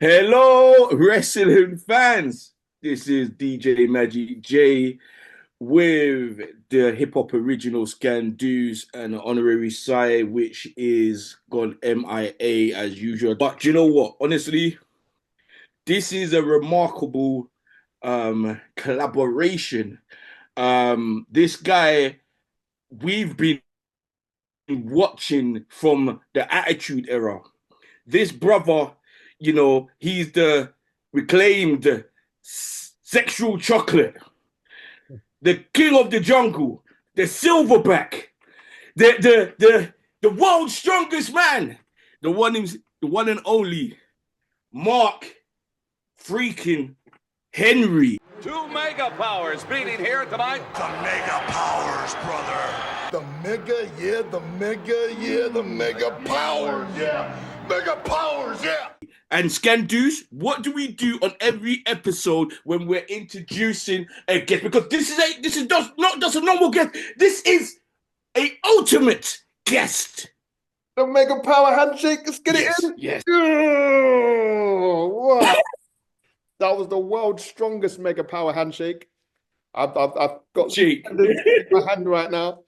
Hello, wrestling fans. This is DJ Magic J with the Hip Hop Original Scan Dues and honorary side, which is gone MIA as usual. But you know what? Honestly, this is a remarkable collaboration. This guy we've been watching from the Attitude Era. This brother, he's the reclaimed sexual chocolate, the king of the jungle, the silverback, the world's strongest man, the one and only Mark freaking Henry. Two mega powers meeting here tonight. The mega powers, brother. The mega, yeah, the mega, yeah, the mega powers, yeah. Mega powers, yeah. And Scandoos, what do we do on every episode when we're introducing a guest? Because this is not just a normal guest. This is a ultimate guest. The mega power handshake. Let's get Yes, it in. yes. Oh, wow. That was the world's strongest mega power handshake. I've got Jake. in my hand right now.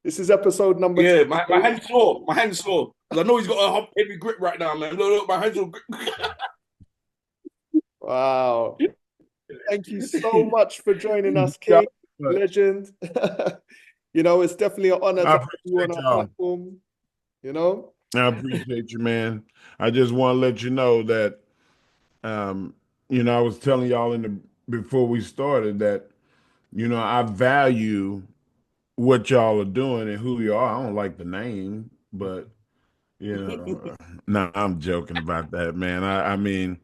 This is episode number Yeah, two. my hand's sore. My hand's sore. I know he's got a heavy grip right now, man. Look, my hands are grip. Wow. Thank you so much for joining us, King, legend. It's definitely an honor to have you on our platform. I appreciate you, man. I just want to let you know that, I was telling y'all before we started that, I value what y'all are doing and who you are. I don't like the name, but no, I'm joking about that, man. I mean,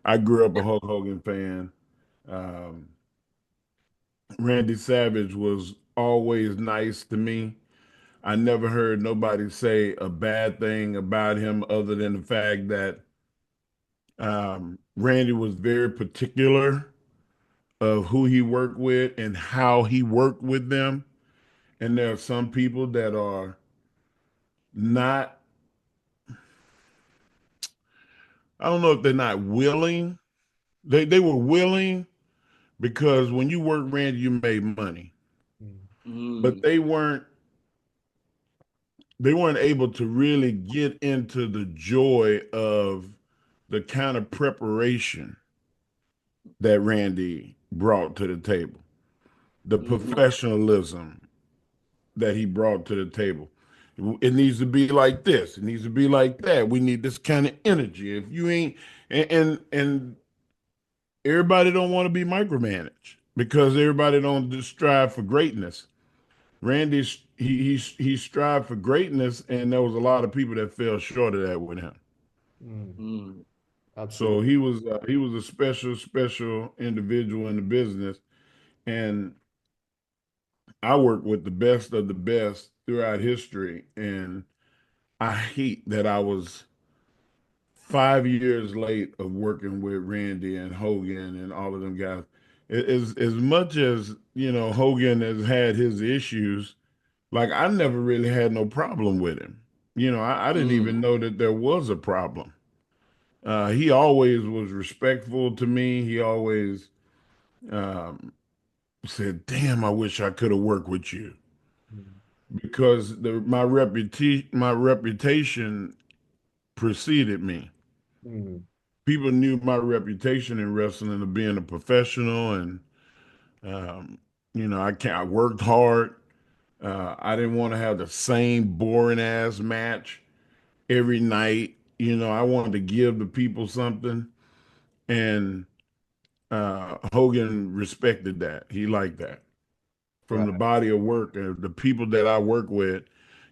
I grew up a Hulk Hogan fan. Randy Savage was always nice to me. I never heard nobody say a bad thing about him other than the fact that Randy was very particular of who he worked with and how he worked with them. And there are some people that are not, I don't know if they're not willing. They were willing because when you work Randy, you made money. But they weren't able to really get into the joy of the kind of preparation that Randy brought to the table, the professionalism that he brought to the table. It needs to be like this. It needs to be like that. We need this kind of energy. If you ain't, and everybody don't want to be micromanaged because everybody don't just strive for greatness. Randy, he strived for greatness, and there was a lot of people that fell short of that with him. So he was a special individual in the business, and I worked with the best of the best throughout history, and I hate that I was 5 years late of working with Randy and Hogan and all of them guys. As much as Hogan has had his issues, like I never really had no problem with him. I didn't even know that there was a problem. He always was respectful to me. He always said, "Damn, I wish I could have worked with you," because my reputation preceded me. People knew my reputation in wrestling of being a professional, and I worked hard. I didn't want to have the same boring ass match every night. I wanted to give the people something, and Hogan respected that. He liked that from the body of work and the people that I work with.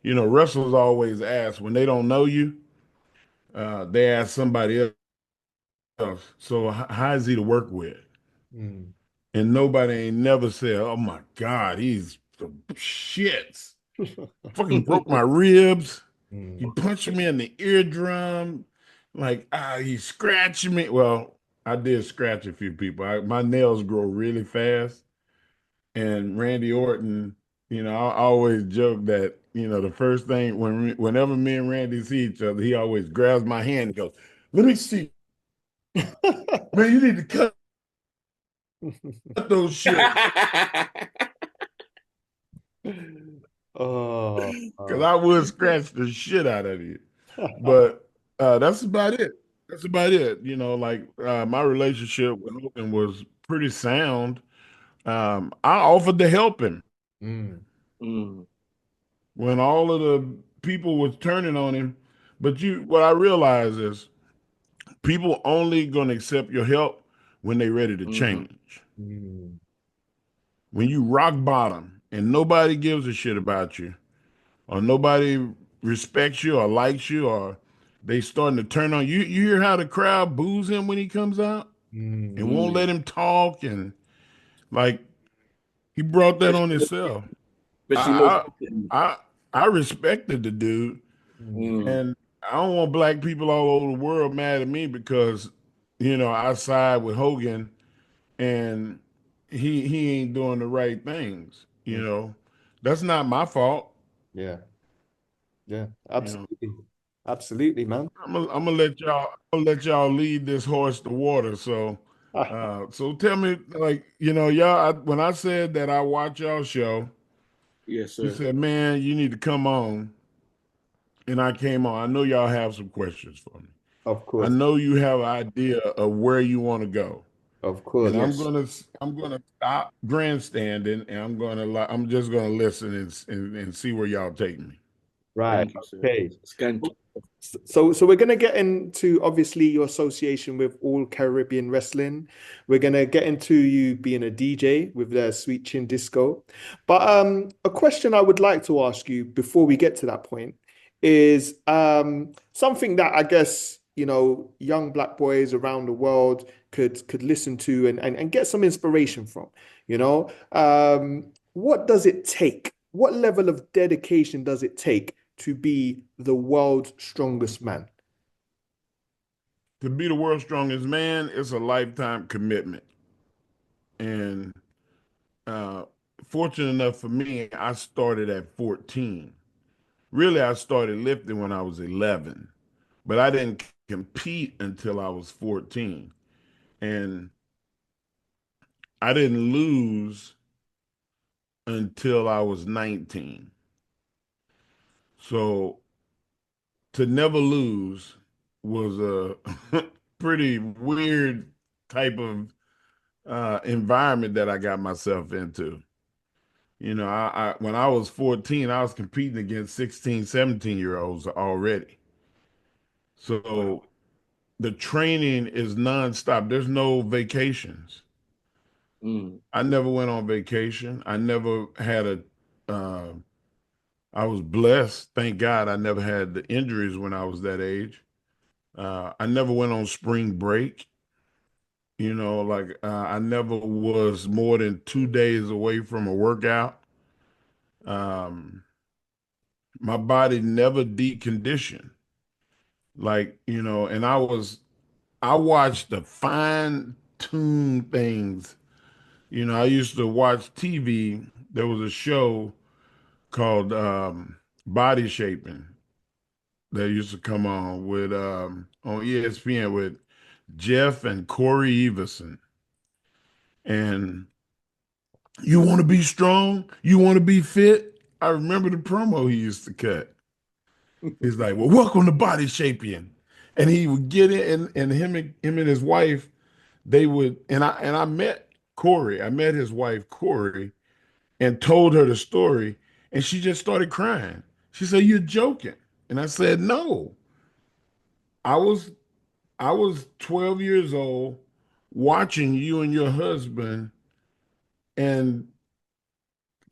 Wrestlers always ask when they don't know you, they ask somebody else. So how is he to work with? And nobody ain't never said, "Oh my God, he's the shits." Fucking broke my ribs. He punched me in the eardrum. Like, he scratched me. Well, I did scratch a few people. My nails grow really fast. And Randy Orton, I always joke that, the first thing, whenever me and Randy see each other, he always grabs my hand and goes, "Let me see Man, you need to cut those shits. Oh, Because I would scratch the shit out of you. But that's about it. That's about it. You know, like my relationship with Hogan was pretty sound. I offered to help him mm, Mm, when all of the people was turning on him. But what I realize is people only gonna accept your help when they ready to mm, change. mm, When you rock bottom and nobody gives a shit about you, or nobody respects you or likes you, or they starting to turn on you. You hear how the crowd boos him when he comes out and mm. won't mm. let him talk, and like he brought that on himself. Especially most I recently. I I respected the dude, Mm. Mm, and I don't want black people all over the world mad at me because I side with Hogan and he ain't doing the right things. Mm. That's not my fault. Yeah, yeah, You know, absolutely. Absolutely, man. I'm gonna let y'all lead this horse to water. So tell me, like, y'all. When I said that I watch y'all show, yes, you sir. said, "Man, you need to come on," and I came on. I know y'all have some questions for me. Of I course, know you have an idea of where you want to go, of and course. Yes. I'm gonna stop grandstanding, and I'm just gonna listen and see where y'all take me. Right. Thank you, sir. Okay. Scan. So we're gonna get into obviously your association with All Caribbean Wrestling. We're gonna get into you being a DJ with the Sweet Chin Disco. But a question I would like to ask you before we get to that point is something that I guess young black boys around the world could listen to and get some inspiration from. What does it take? What level of dedication does it take to be the world's strongest man? To be the world's strongest man, it's a lifetime commitment, and uh, fortunate enough for me, I started at 14. Really, I started lifting when I was 11, but I didn't compete until I was 14. And I didn't lose until I was 19. So to never lose was a pretty weird type of environment that I got myself into. When I was 14, I was competing against 16, 17-year olds already. So the training is nonstop. There's no vacations. Mm, I never went on vacation. I never had uh, I was blessed. Thank God I never had the injuries when I was that age. I never went on spring break. I never was more than 2 days away from a workout. Um, my body never deconditioned. And I watched the fine tune things. I used to watch TV. There was a show called Body Shaping that used to come on ESPN with Jeff and Corey Everson. And you want to be strong? You want to be fit? I remember the promo he used to cut. He's like, "Well, welcome to Body Shaping," and he would get in, and him and his wife, they would, and I met Corey. I met his wife Corey, and told her the story, and she just started crying. She said, "You're joking," and I said, "No, I was I was 12 years old, watching you and your husband and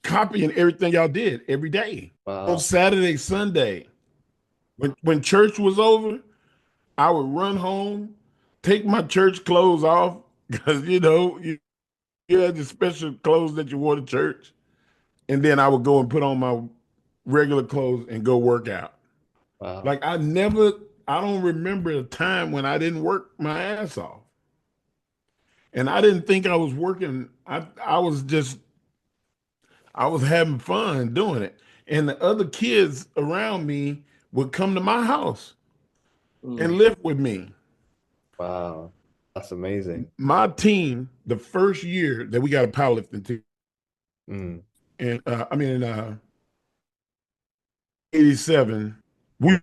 copying everything y'all did every day on Wow. Saturday, Sunday. When church was over, I would run home, take my church clothes off because you had the special clothes that you wore to church, and then I would go and put on my regular clothes and go work out. Wow. Like I don't remember a time when I didn't work my ass off, and I didn't think I was working. I was having fun doing it, and the other kids around me would come to my house and mm, live with me. Wow. That's amazing. My team, the first year that we got a powerlifting team, Mm. and I mean in '87, we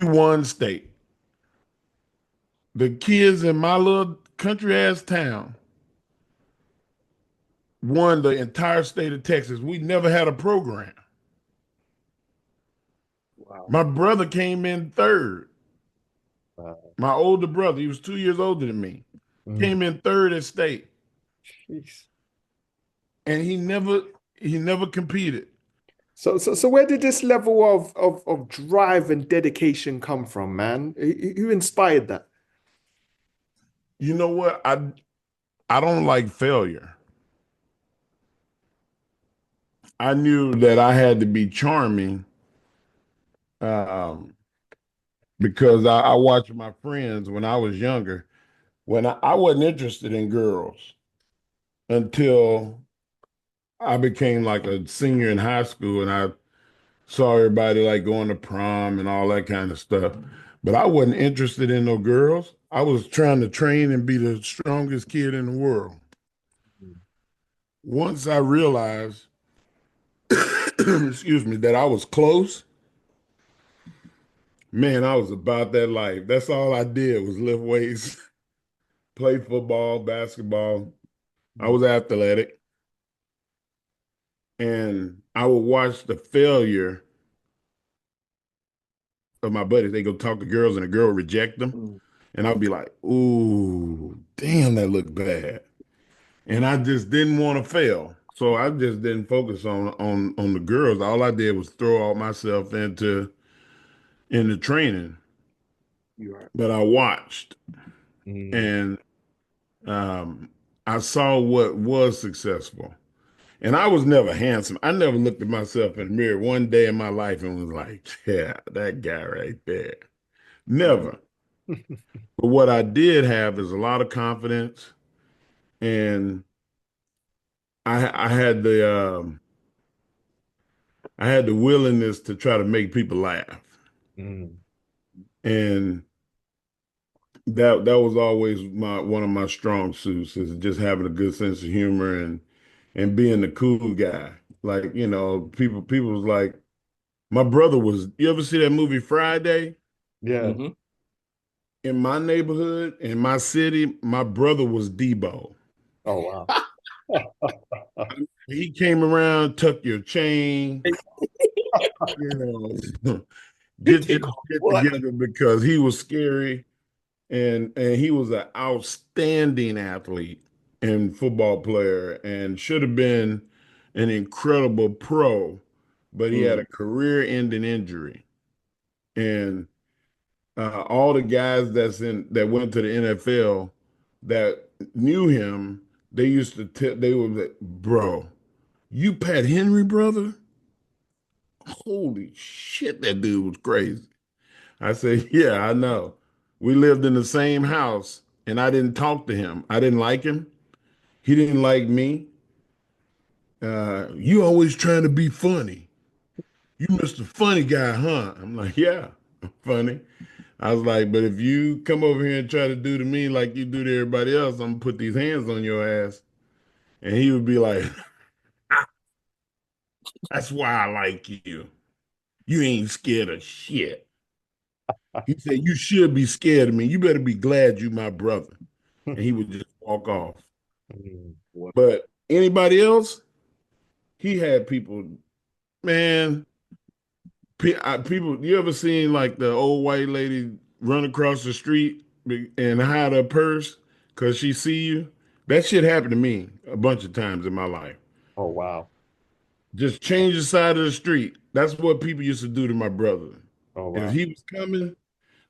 won state. The kids in my little country ass town won the entire state of Texas. We never had a program. Wow. My brother came in third. Wow. My older brother, he was 2 years older than me, Mm. came in third at state, Jeez. and he never competed. So where did this level of drive and dedication come from, man? Who inspired that? You know what? I don't like failure. I knew that I had to be charming, um, because I watched my friends when I was younger. When I wasn't interested in girls until I became like a senior in high school, and I saw everybody like going to prom and all that kind of stuff. But I wasn't interested in no girls. I was trying to train and be the strongest kid in the world. Once I realized, excuse me, that I was close, man, I was about that life. That's all I did was lift weights, play football, basketball. I Mm. was athletic, and I would watch the failure of my buddies. They go talk to girls, and the girl would reject them, Mm. and I'd be like, "Ooh, damn, that looked bad." And I just didn't want to fail, so I just didn't focus on the girls. All I did was throw all myself into training. You're right. But I watched, Mm. and um, I saw what was successful. And I was never handsome. I never looked at myself in the mirror one day in my life and was like, yeah, that guy right there. Mm. Never. But what I did have is a lot of confidence, and I had the willingness to try to make people laugh. Mm. And that was always my one of my strong suits, is just having a good sense of humor and being the cool guy. Like, people was like, my brother was, you ever see that movie Friday? Yeah. Hmm. In my neighborhood, in my city, my brother was Debo. Oh wow. He came around, tuck your chain, you know, get your shit What? together, because he was scary, and he was an outstanding athlete and football player, and should have been an incredible pro, but he had Mm. a career-ending injury. And all the guys that went to the NFL that knew him, they used to tell, they were like, bro, you Pat Henry brother? Holy shit, that dude was crazy. I said, yeah, I know. We lived in the same house, and I didn't talk to him. I didn't like him. He didn't like me. You always trying to be funny. You Mr. Funny Guy, huh? I'm like, yeah, I'm funny. I was like, but if you come over here and try to do to me like you do to everybody else, I'm gonna put these hands on your ass. And he would be like, that's why I like you. You ain't scared of shit. He said, you should be scared of me. You better be glad you my brother. And he would just walk off. Mm. What? But anybody else, he had people, man, people, you ever seen like the old white lady run across the street and hide her purse because she see you? That shit happened to me a bunch of times in my life. Oh wow. Just change the side of the street. That's what people used to do to my brother. Oh If wow. he was coming,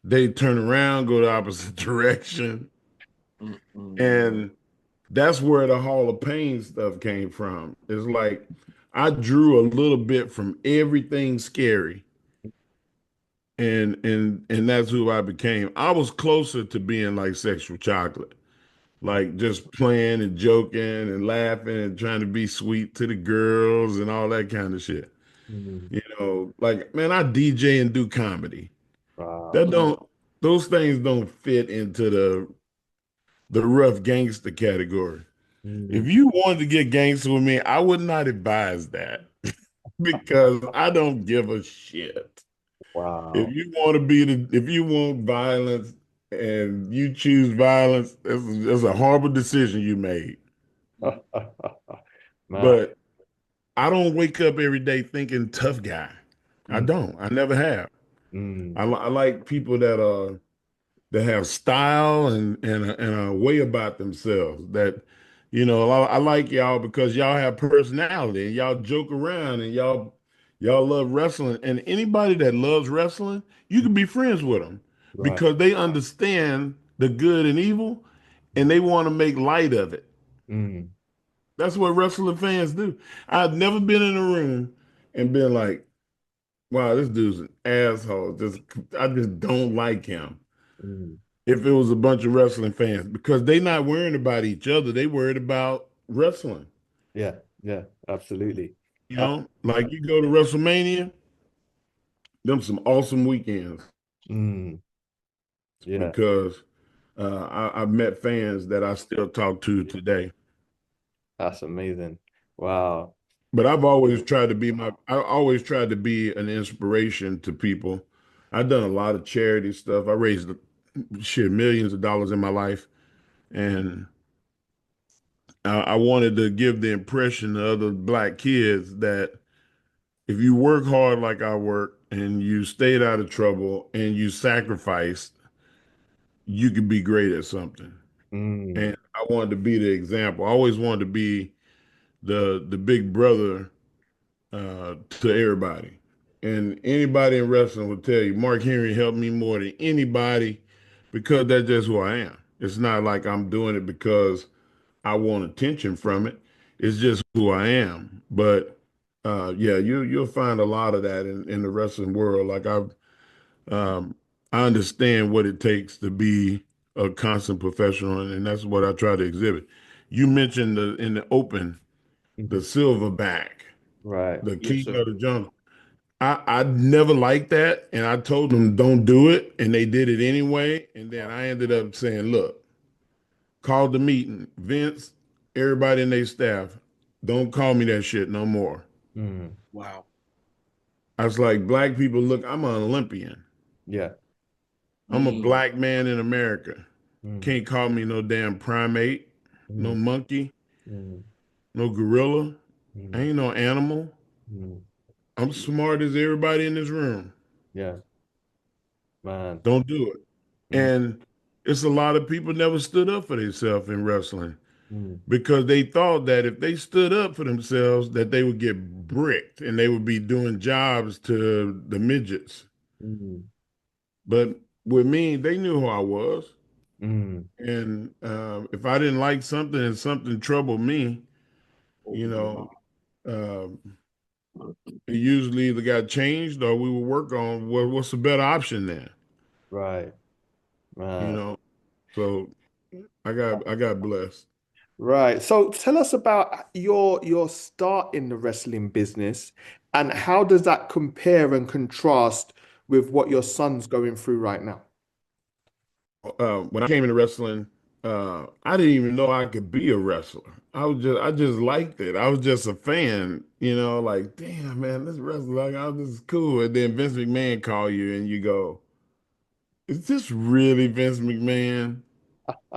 they'd turn around, go the opposite direction. Mm-mm. And that's where the Hall of Pain stuff came from. It's like I drew a little bit from everything scary, and that's who I became. I was closer to being like sexual chocolate, like just playing and joking and laughing and trying to be sweet to the girls and all that kind of shit. Mm. Like, man, I DJ and do comedy. Wow. That don't Those things don't fit into the the rough gangster category. If Mm. you wanted to get gangster with me, I would not advise that because I don't give a shit. Wow. If you want violence and you choose violence, it's a horrible decision you made. Man. But I don't wake up every day thinking tough guy. I Mm, don't. I never have. mm, I like people that have style and a way about themselves. That I like y'all because y'all have personality and y'all joke around and y'all love wrestling. And anybody that loves wrestling, you can be friends with them right. because they understand the good and evil and they want to make light of it. Mm, That's what wrestling fans do. I've never been in a room and been like, wow, this dude's an asshole. I just don't like him. mm. If it was a bunch of wrestling fans, because they not worrying about each other, they worried about wrestling. Yeah, yeah, absolutely. Uh, Like you go to WrestleMania, them some awesome weekends mm, yeah, because I've met fans that I still talk to today. that's amazing. Wow. But I always tried to be an inspiration to people. I've done a lot of charity stuff. I raised shit millions of dollars in my life, and I wanted to give the impression to other black kids that if you work hard like I work and you stayed out of trouble and you sacrificed, you could be great at something. Mm, And I wanted to be the example. I always wanted to be the big brother to everybody. And anybody in wrestling will tell you, Mark Henry helped me more than anybody because that's just who I am. It's not like I'm doing it because I want attention from it. It's just who I am. But yeah, you'll find a lot of that in the wrestling world. Um, I understand what it takes to be a constant professional, and that's what I try to exhibit. You mentioned in the open the mhm. silverback, Right. the Yes, king sir. of the jungle. I never liked that, and I told them don't do it, and they did it anyway. And then I ended up saying, "Look, called the meeting, Vince, everybody in their staff, don't call me that shit no more." Mm, Wow. I was like, "Black people, look, I'm an Olympian. yeah. I'm a Mm, black man in America. Mm, Can't call me no damn primate, no mm, monkey, mm, no gorilla. I mm, ain't no animal. mm. I'm smart as everybody in this room. Yeah, man. Don't do it." Mm, And it's a lot of people never stood up for themselves in wrestling mm, because they thought that if they stood up for themselves, that they would get bricked and they would be doing jobs to the midgets. mm, But with me, they knew who I was. mm. And if I didn't like something and something troubled me, you know, um, it usually either got changed or we would work on what's the better option there, Right, you man. know. So I got blessed. Right. So tell us about your start in the wrestling business and how does that compare and contrast with what your son's going through right now? When I came into wrestling, I didn't even know I could be a wrestler. I just liked it. I was just a fan, like, damn man, this wrestling, like, oh, this is cool. And then Vince McMahon call you and you go, is this really Vince McMahon?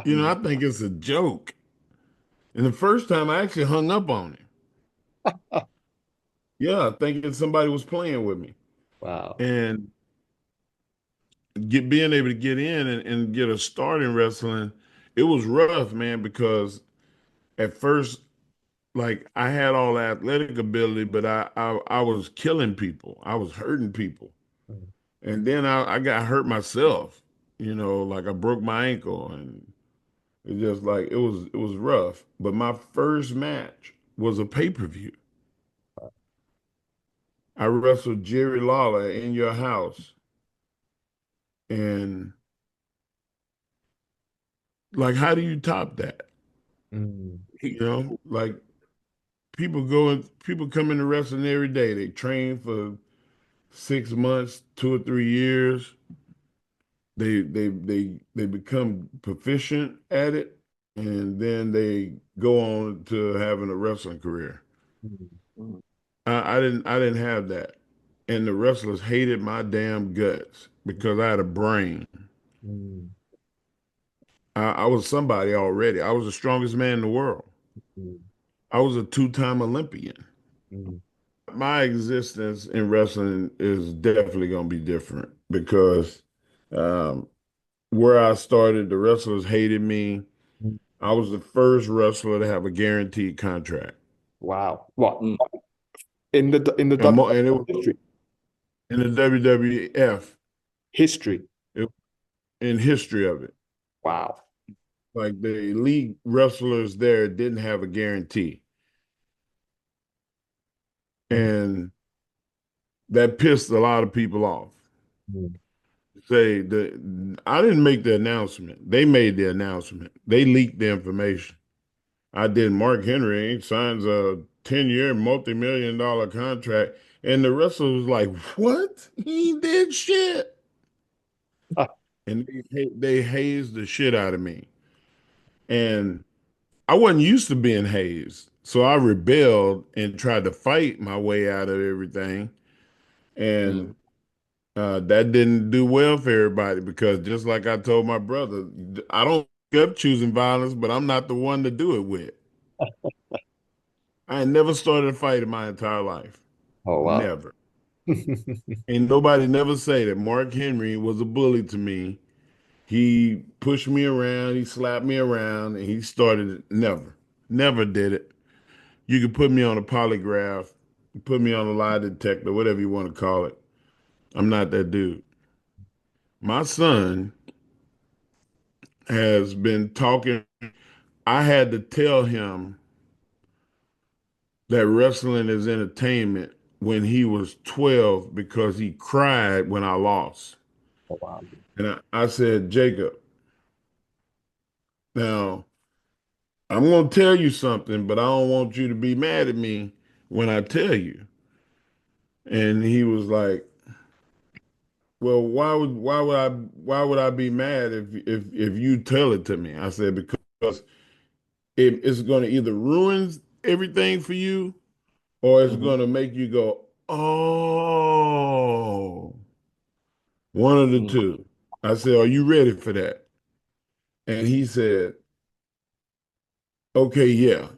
I think it's a joke. And the first time I actually hung up on him. Yeah, thinking somebody was playing with me. Wow. And being able to get in and get a start in wrestling, it was rough, man, because at first, like I had all the athletic ability, but I was killing people. I was hurting people. Mm, And then I got hurt myself, like I broke my ankle and it just like it was rough. But my first match was a pay-per-view. I wrestled Jerry Lawler in your house. And like how do you top that? mm, Like people come into wrestling every day. They train for 6 months, 2 or 3 years. They become proficient at it, and then they go on to having a wrestling career. Mm, Mm. I didn't have that. And the wrestlers hated my damn guts because I had a brain. mm, I was somebody already. I was the strongest man in the world. mm, I was a two-time Olympian. mm, My existence in wrestling is definitely going to be different because um, where I started, the wrestlers hated me. mm. I was the first wrestler to have a guaranteed contract. Wow. What? Mm. In the And it WWF was history? in the WWF, History. it, in history of it. Wow. Like the elite wrestlers there didn't have a guarantee. Mm, And that pissed a lot of people off. mm. Say the I didn't make the announcement. They made the announcement. They leaked the information. I did. Mark Henry signs a 10-year, multi-million-dollar contract. And the wrestler was like, what? He did shit. Ah, And they hazed the shit out of me. And I wasn't used to being hazed. So I rebelled and tried to fight my way out of everything. Mm. And that didn't do well for everybody because just like I told my brother, I don't wake up choosing violence, but I'm not the one to do it with. I ain't never started a fight in my entire life. oh wow. Never. And nobody never say that Mark Henry was a bully to me. He pushed me around, he slapped me around, and he started it. Never. Never did it. You could put me on a polygraph, put me on a lie detector, whatever you want to call it. I'm not that dude. My son has been talking. I had to tell him that wrestling is entertainment when he was 12 because he cried when I lost. Oh wow. And I said, Jacob, now I'm going to tell you something, but I don't want you to be mad at me when I tell you. And he was like, well, why would I be mad if you tell it to me? I said, because it's going to either ruin everything for you or it's Mhm. going to make you go, oh, one of the Mm. two. I said, are you ready for that? And he said, okay, yeah.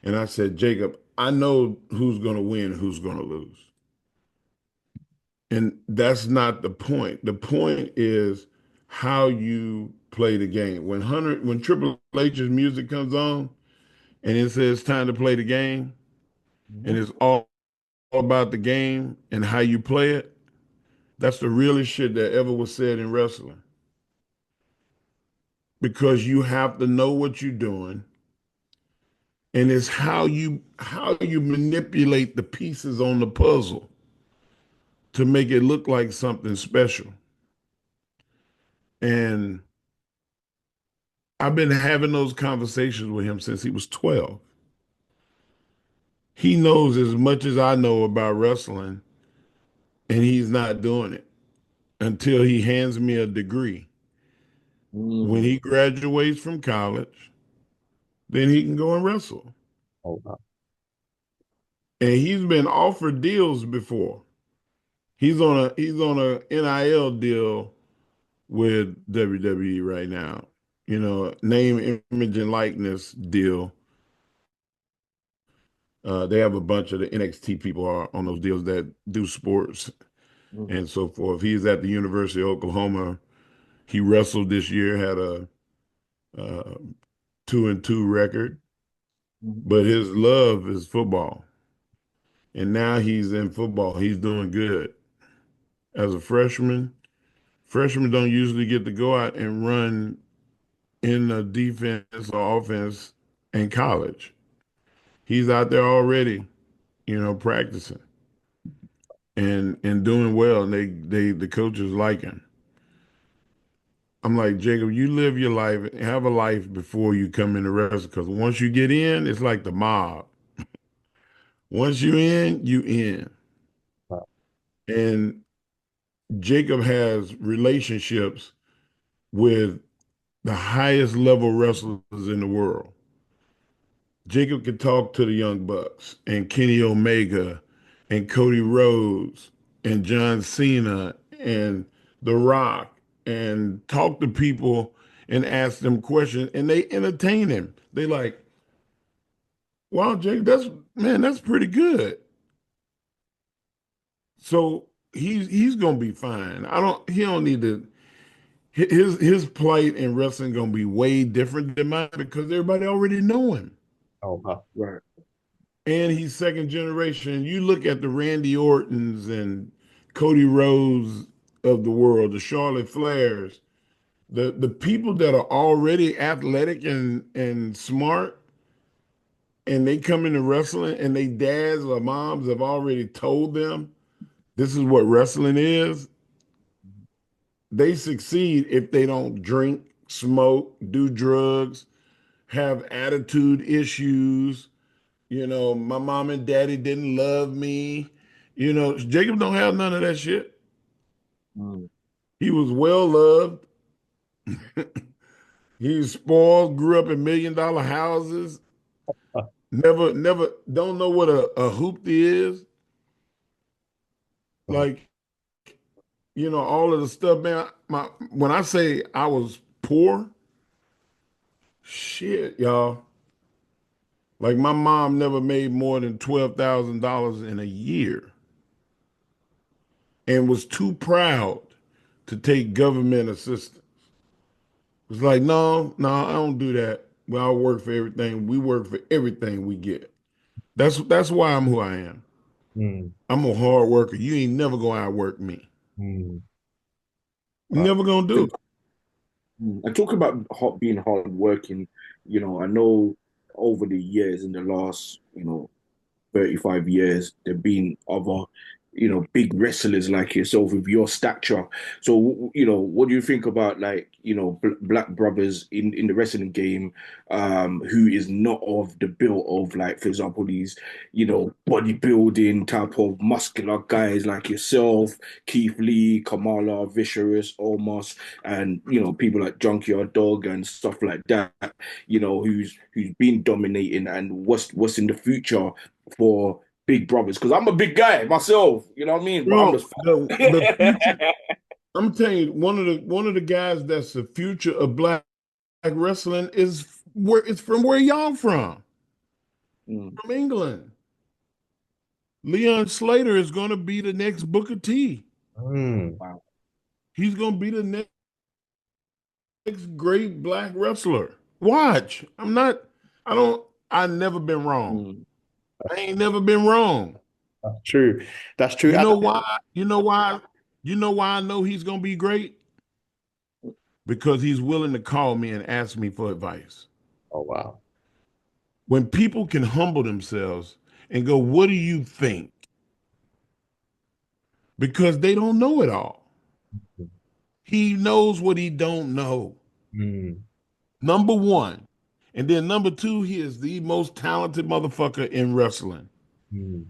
And I said, Jacob, I know who's going to win, who's going to lose. And that's not the point. The point is how you play the game. When Triple H's music comes on and it says time to play the game, and Mhm. it's all about the game and how you play it, that's the realest shit that ever was said in wrestling. Because you have to know what you're doing, and it's how you manipulate the pieces on the puzzle to make it look like something special. And I've been having those conversations with him since he was 12. He knows as much as I know about wrestling, and he's not doing it until he hands me a degree. When Mm. he graduates from college, then he can go and wrestle. Oh wow. And he's been offered deals before. He's on a NIL deal with WWE right now. Name, image, and likeness deal. They have a bunch of the NXT people are on those deals that do sports Mhm. and so forth. He's at the University of Oklahoma. He wrestled this year, had a 2-2 record, Mhm. but his love is football. And now he's in football. He's doing good. As a freshman, freshmen don't usually get to go out and run in the defense or offense in college. He's out there already, practicing and doing well. And the coaches like him. I'm like, Jacob, you live your life, have a life before you come in the wrestling. Because once you get in, it's like the mob. Once you in, you in. Wow. And Jacob has relationships with the highest level wrestlers in the world. Jacob could talk to the Young Bucks and Kenny Omega and Cody Rhodes and John Cena and The Rock and talk to people and ask them questions and they entertain him. They like, wow, Jake, that's pretty good. So he's gonna be fine. He don't need to his plight in wrestling gonna be way different than mine because everybody already know him. Oh, wow. Right. And he's second generation. You look at the Randy Ortons and Cody Rhodes of the world, the Charlotte Flairs, the people that are already athletic and smart, and they come into wrestling, and they dads or moms have already told them this is what wrestling is. They succeed if they don't drink, smoke, do drugs, have attitude issues. My mom and daddy didn't love me. Jacob don't have none of that shit. Mm. He was well loved. He was spoiled, grew up in $1 million houses. Never don't know what a hoopty is. Like, all of the stuff, man. When I say I was poor, shit, y'all. Like my mom never made more than $12,000 in a year and was too proud to take government assistance. It's like, no, no, I don't do that. Well, I work for everything. We work for everything we get. That's why I'm who I am. Mm, I'm a hard worker. You ain't never gonna outwork me. mm. Never gonna do And, it. and talk about being hard working. I know over the years, in the last, 35 years, there've been other, big wrestlers like yourself with your stature. So, what do you think about like, black brothers in the wrestling game, who is not of the build of like, for example, these, bodybuilding type of muscular guys like yourself, Keith Lee, Kamala, Vicious, Omos, and, people like Junkyard Dog and stuff like that, who's been dominating, and what's in the future for big brothers? Because I'm a big guy myself, you know what I mean? But I'm Bro, just the future, I'm telling you, one of the guys that's the future of black wrestling is where it's from where y'all Mm, from England. Leon Slater is gonna be the next Booker T. Mm. wow. He's gonna be the next great black wrestler. Watch. I don't, I've never been wrong. Mm, I ain't never been wrong. That's true. That's true. You know why? You know why? You know why I know he's gonna be great? Because he's willing to call me and ask me for advice. Oh, wow. When people can humble themselves and go, what do you think? Because they don't know it all. He knows what he don't know. Mm, Number one. And then number two, he is the most talented motherfucker in wrestling. mm,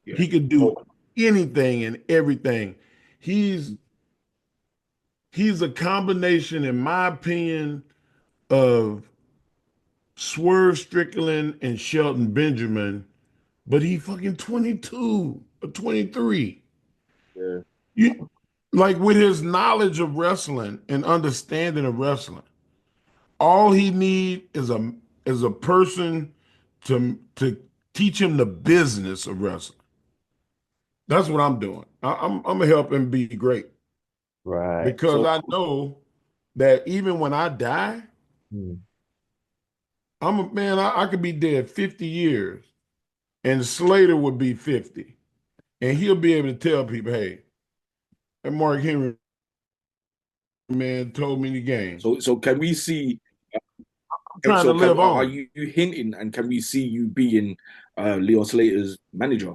yeah. He could do Oh, anything and everything. He's he's a combination, in my opinion, of Swerve Strickland and Shelton Benjamin, but he fucking 22 or 23. yeah. You like with his knowledge of wrestling and understanding of wrestling, all he need is a person to teach him the business of wrestling. That's what I'm doing. I'm gonna help him be great right. because So, I know that even when I die, Mm, I'm a man. I could be dead 50 years, and Slater would be 50, and he'll be able to tell people, "Hey, that Mark Henry man told me the game. so can we see? I'm trying to So, live are on." you hinting, and can we see you being Leon Slater's manager?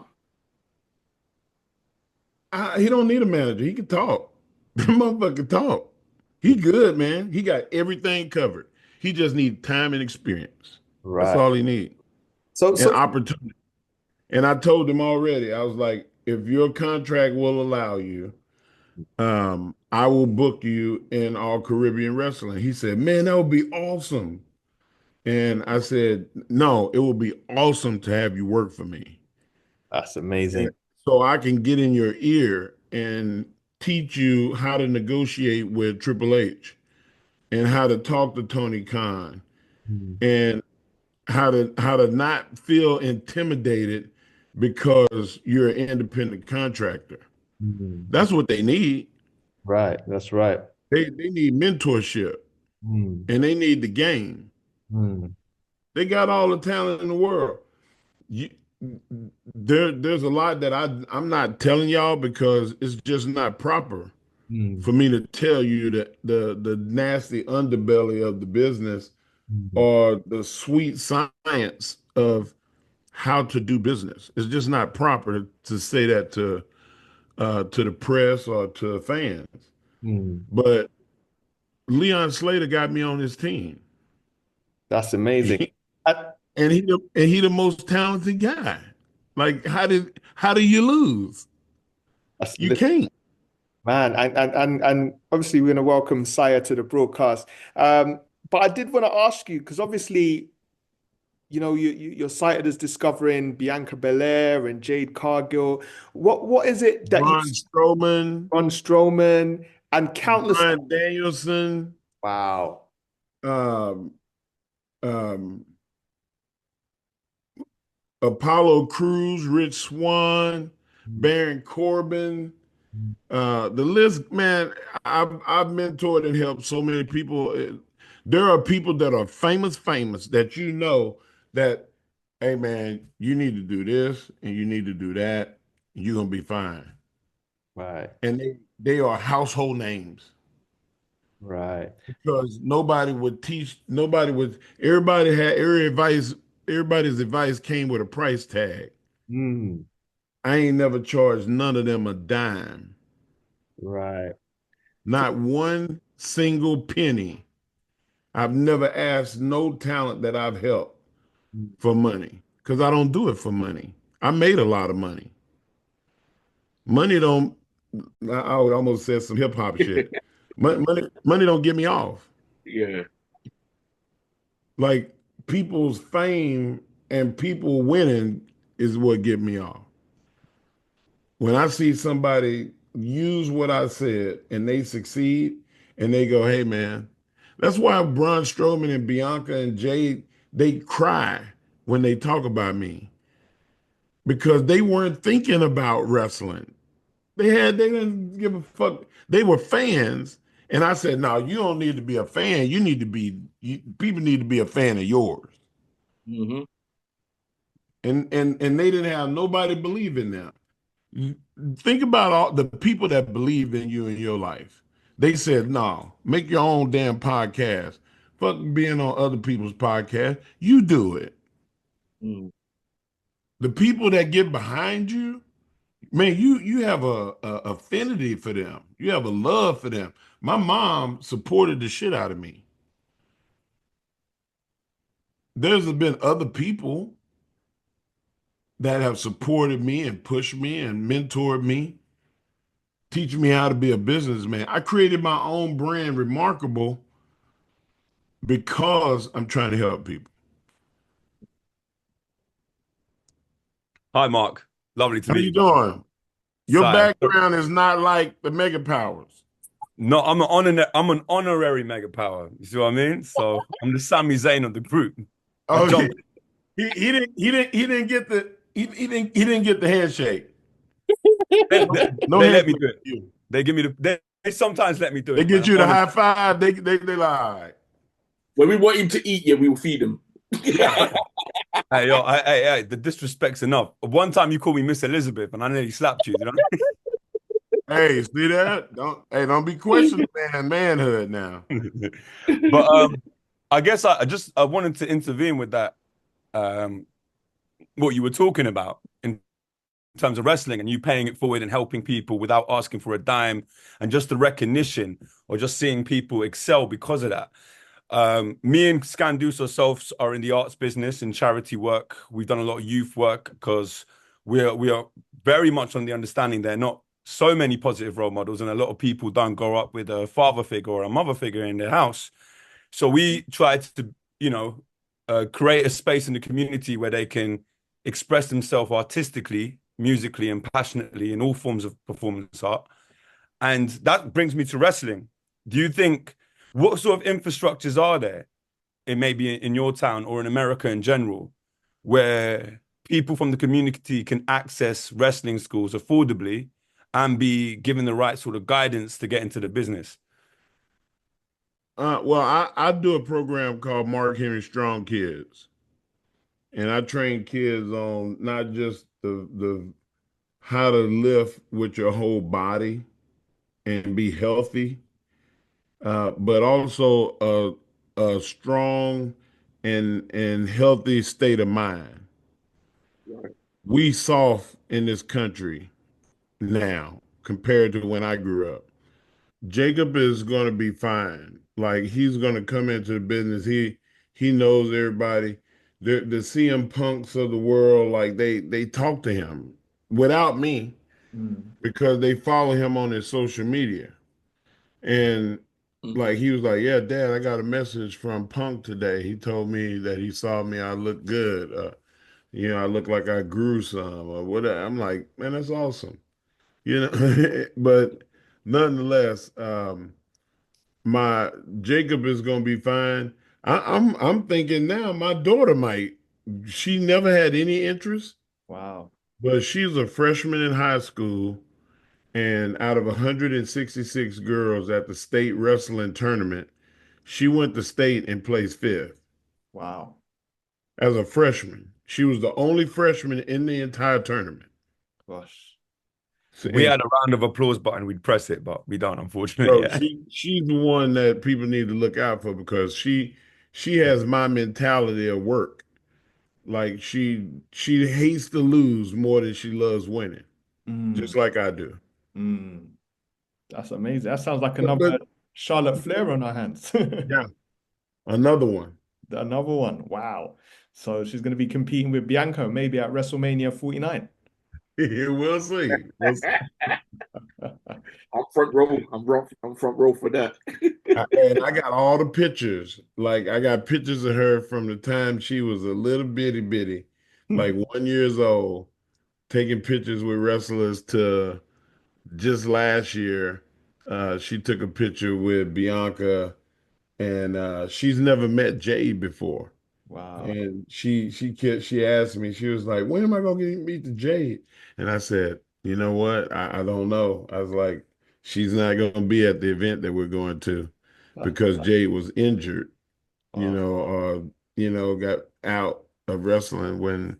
He don't need a manager. He can talk. The motherfucker can talk. He good, man. He got everything covered. He just need time and experience. That's right. all he need. So, And so, opportunity. And I told him already, I was like, if your contract will allow you, I will book you in All Caribbean Wrestling. He said, man, that would be awesome. And I said, no, it would be awesome to have you work for me. That's And amazing. so I can get in your ear and teach you how to negotiate with Triple H and how to talk to Tony Khan Mm. and how to not feel intimidated because you're an independent contractor. Mm. That's what they need. Right, that's right. They need mentorship Mm. and they need the game. Mm. They got all the talent in the world. You, there's a lot that I'm not telling y'all because it's just not proper Mm. for me to tell you that the nasty underbelly of the business Mm. or the sweet science of how to do business. It's just not proper to say that to the press or to fans. Mm. But Leon Slater got me on his team. That's amazing. Uh, And he the most talented guy. Like how do you lose? That's, You can't. man, and obviously we're going to welcome Saya to the broadcast. But I did want to ask you because obviously, you're cited as discovering Bianca Belair and Jade Cargill. What is it that you Braun Strowman, Braun Strowman and countless? Bryan Danielson, Wow. um, um, Apollo Crews, Rich Swann, Baron Corbin. The list, man, I've mentored and helped so many people. There are people that are famous that that, hey man, you need to do this and you need to do that, and you're gonna be fine. Right. And they are household names Right. because everybody had everybody's advice came with a price tag. Mm. I ain't never charged none of them a dime. Right. So, Not one single penny. I've never asked no talent that I've helped for money because I don't do it for money. I made a lot of money. Money don't, I would almost say some hip hop shit. Money don't get me off. Yeah. Like people's fame and people winning is what get me off. When I see somebody use what I said and they succeed and they go, hey man, that's why Braun Strowman and Bianca and Jade, they cry when they talk about me because they weren't thinking about wrestling. They didn't give a fuck. They were fans. And I said, no, you don't need to be a fan. People need to be a fan of yours. Hmm. And they didn't have nobody believe in them. Think about all the people that believe in you in your life. They said, no, make your own damn podcast. Fuck being on other people's podcast. You do it. Mm. The people that get behind you, man, you have a affinity for them. You have a love for them. My mom supported the shit out of me. There's been other people that have supported me and pushed me and mentored me, teaching me how to be a businessman. I created my own brand, Remarkable, because I'm trying to help people. Hi, Mark. Lovely to How meet you you, brother. doing? Your Saya. background is not like the Mega Powers. No, I'm an honorary mega power. You see what I mean? So I'm the Sami Zayn of the group. I Oh, jump. he didn't get the handshake. They, No, they, no they let me handshake do it. for you. They give me they sometimes let me do They it, man. get I'm you the honored. high five. They like, all right. When we want him to eat, yeah, we will feed him. Hey, yo, hey, the disrespect's enough. One time you called me Miss Elizabeth and I nearly slapped you, you know? Hey, see that? Don't be questioning manhood now. But I guess I wanted to intervene with that um what you were talking about in terms of wrestling and you paying it forward and helping people without asking for a dime and just the recognition or just seeing people excel because of that. Me and Scandus ourselves are in the arts business and charity work. We've done a lot of youth work because we are very much on the understanding they're not so many positive role models, and a lot of people don't grow up with a father figure or a mother figure in their house. So we tried to, create a space in the community where they can express themselves artistically, musically, and passionately in all forms of performance art. And that brings me to wrestling. Do you think what sort of infrastructures are there in maybe in your town or in America in general, where people from the community can access wrestling schools affordably and be given the right sort of guidance to get into the business? Well, I do a program called Mark Henry Strong Kids, and I train kids on not just the how to lift with your whole body and be healthy, but also a strong and healthy state of mind. Right. We soft in this country now compared to when I grew up. Jacob is going to be fine. Like he's going to come into the business. He knows everybody. The CM Punks of the world, like they talk to him without me Mm. because they follow him on his social media. And Mm. like he was like, "Yeah, Dad, I got a message from Punk today. He told me that he saw me. I look good. I look like I grew some or whatever." I'm like, "Man, that's awesome." But nonetheless, my Jacob is gonna be fine. I'm thinking now my daughter might. She never had any interest, Wow. but she's a freshman in high school, and out of 166 girls at the state wrestling tournament, she went to state and placed fifth Wow. as a freshman. She was the only freshman in the entire tournament. Gosh. So, If we and had a round of applause button, we'd press it, but we don't, unfortunately. bro, Yeah. she's the one that people need to look out for because she has my mentality of work. Like she hates to lose more than she loves winning, just Mm. like I do. Mm. That's amazing. That sounds like But, another but Charlotte Flair on our hands. yeah, another one. Another one. Wow. So she's going to be competing with Bianca maybe at WrestleMania 49. We'll see. We'll see. I'm front row. I'm front row for that. And I got all the pictures. Like I got pictures of her from the time she was a little bitty, like 1 years old, taking pictures with wrestlers to just last year. She took a picture with Bianca, and she's never met Jay before. Wow. And she asked me, she was like, "When am I gonna get to meet the Jade?" And I said, "You know what? I don't know." I was like, "She's not gonna be at the event that we're going to because Jade was injured, Oh, or got out of wrestling when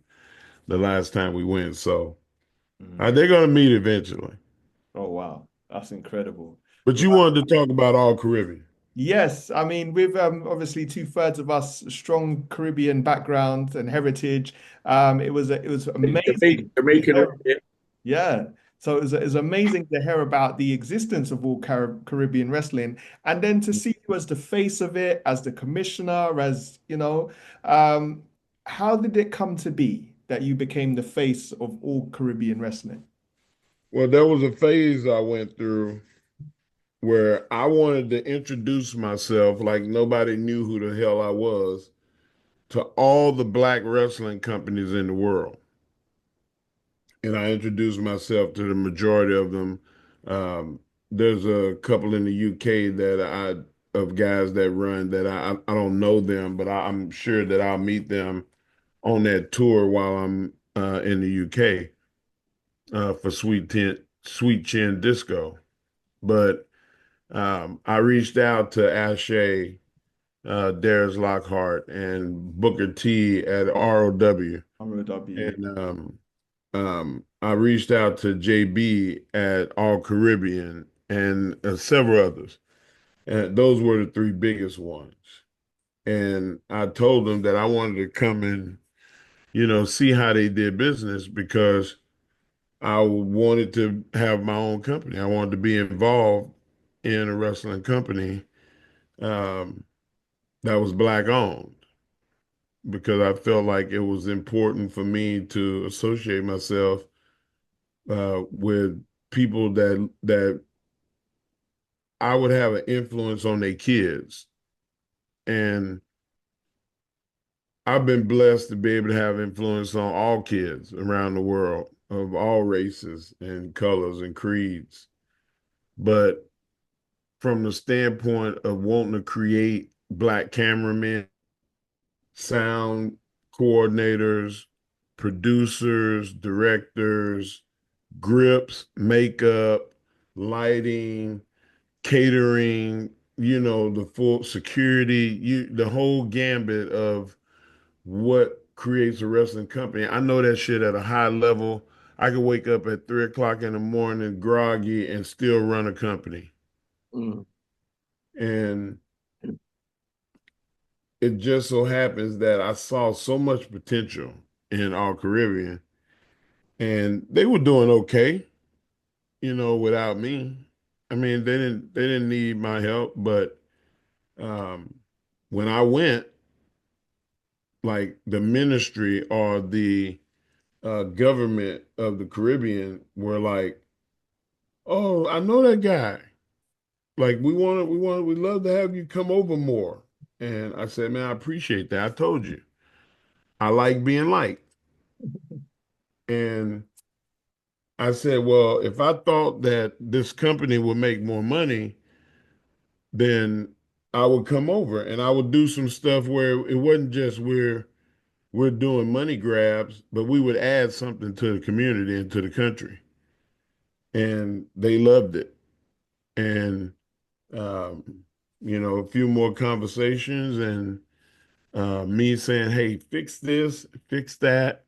the last time we went. So mm. they're gonna meet eventually." Oh, wow. That's incredible. But you wanted to talk about all Caribbean. Yes, I mean, with obviously two-thirds of us strong Caribbean background and heritage, it was amazing to Jamaican. hear. Yeah, so it was amazing to hear about the existence of all Caribbean wrestling, and then to see you as the face of it, as the commissioner, as how did it come to be that you became the face of all Caribbean wrestling? Well, there was a phase I went through where I wanted to introduce myself like nobody knew who the hell I was to all the black wrestling companies in the world. And I introduced myself to the majority of them. There's a couple in the UK of guys that run that I don't know them, but I'm sure that I'll meet them on that tour while I'm in the UK for Sweet Chin Disco. But I reached out to Ashe, Darius Lockhart, and Booker T at ROW. ROW. And I reached out to JB at All Caribbean and several others. And those were the three biggest ones. And I told them that I wanted to come and, see how they did business because I wanted to have my own company. I wanted to be involved in a wrestling company um, that was black owned because I felt like it was important for me to associate myself with people that I would have an influence on their kids. And I've been blessed to be able to have influence on all kids around the world of all races and colors and creeds. But from the standpoint of wanting to create black cameramen, sound coordinators, producers, directors, grips, makeup, lighting, catering, the full security, the whole gambit of what creates a wrestling company. I know that shit at a high level. I could wake up at 3 o'clock in the morning groggy and still run a company. Mm. And it just so happens that I saw so much potential in All Caribbean, and they were doing okay, without me. I mean, they didn't need my help, but um, when I went, like the ministry or the government of the Caribbean were like, "Oh, I know that guy. Like, we love to have you come over more." And I said, "Man, I appreciate that. I told you, I like being liked." And I said, "Well, if I thought that this company would make more money, then I would come over and I would do some stuff where it wasn't just we're doing money grabs, but we would add something to the community and to the country." And they loved it. And um, a few more conversations and me saying, "Hey, fix this, fix that.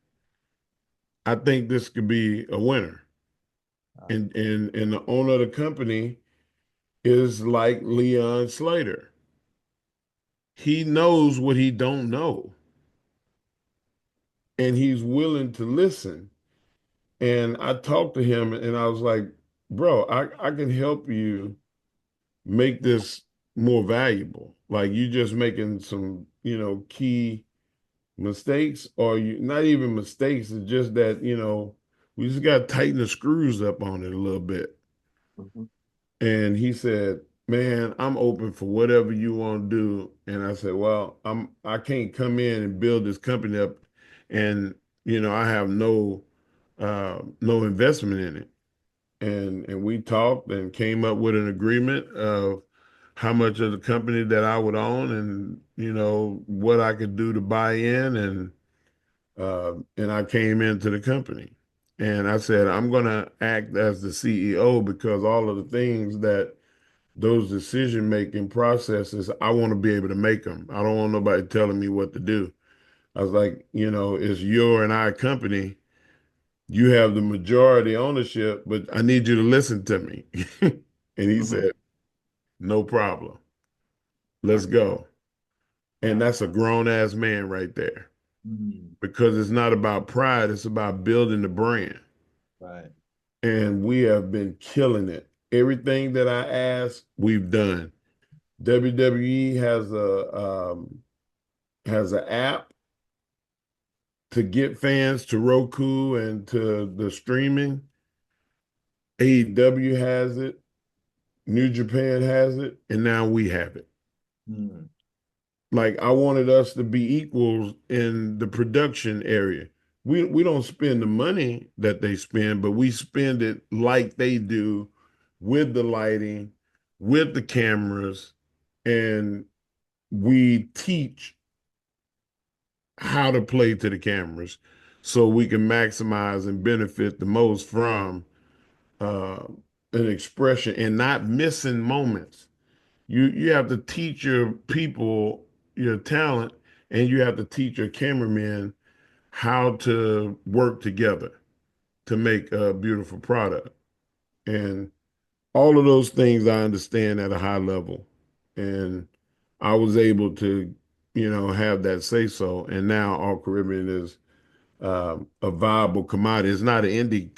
I think this could be a winner." And the owner of the company is like Leon Slater. He knows what he don't know, and he's willing to listen. And I talked to him, and I was like, "Bro, I can help you make this more valuable. Like you just making some, key mistakes, or you not even mistakes. It's just that, we just got to tighten the screws up on it a little bit." Mhm. And he said, "Man, I'm open for whatever you want to do." And I said, "Well, I can't come in and build this company up and, I have no investment in it." And we talked and came up with an agreement of how much of the company that I would own and, what I could do to buy in, and I came into the company. And I said, "I'm going to act as the CEO because all of the things that those decision making processes, I want to be able to make them. I don't want nobody telling me what to do." I was like, "It's your and our company. You have the majority ownership, but I need you to listen to me." And he Mhm. said, "No problem. Let's Right. go." And Right. that's a grown ass man right there Mm. because it's not about pride, it's about building the brand. Right. And we have been killing it. Everything that I asked, we've done. WWE has an app to get fans to Roku and to the streaming. AEW has it, New Japan has it, and now we have it. Mm. Like I wanted us to be equals in the production area. We don't spend the money that they spend, but we spend it like they do with the lighting, with the cameras, and we teach how to play to the cameras so we can maximize and benefit the most from uh, an expression and not missing moments. You have to teach your people your talent, and you have to teach your cameramen how to work together to make a beautiful product. And all of those things I understand at a high level. And I was able to, have that say so. And now All Caribbean is a viable commodity. It's not an indie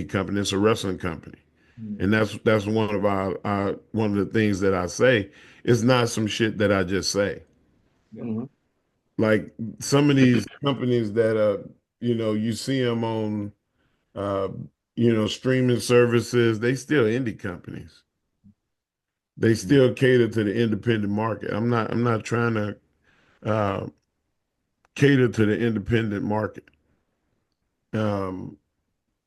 company. It's a wrestling company. Mm. And that's one of our one of the things that I say. It's not some shit that I just say. Mhm. Like some of these companies that you see them on uh, streaming services, they still indie companies. They still cater to the independent market. I'm not trying to uh, cater to the independent market. Um,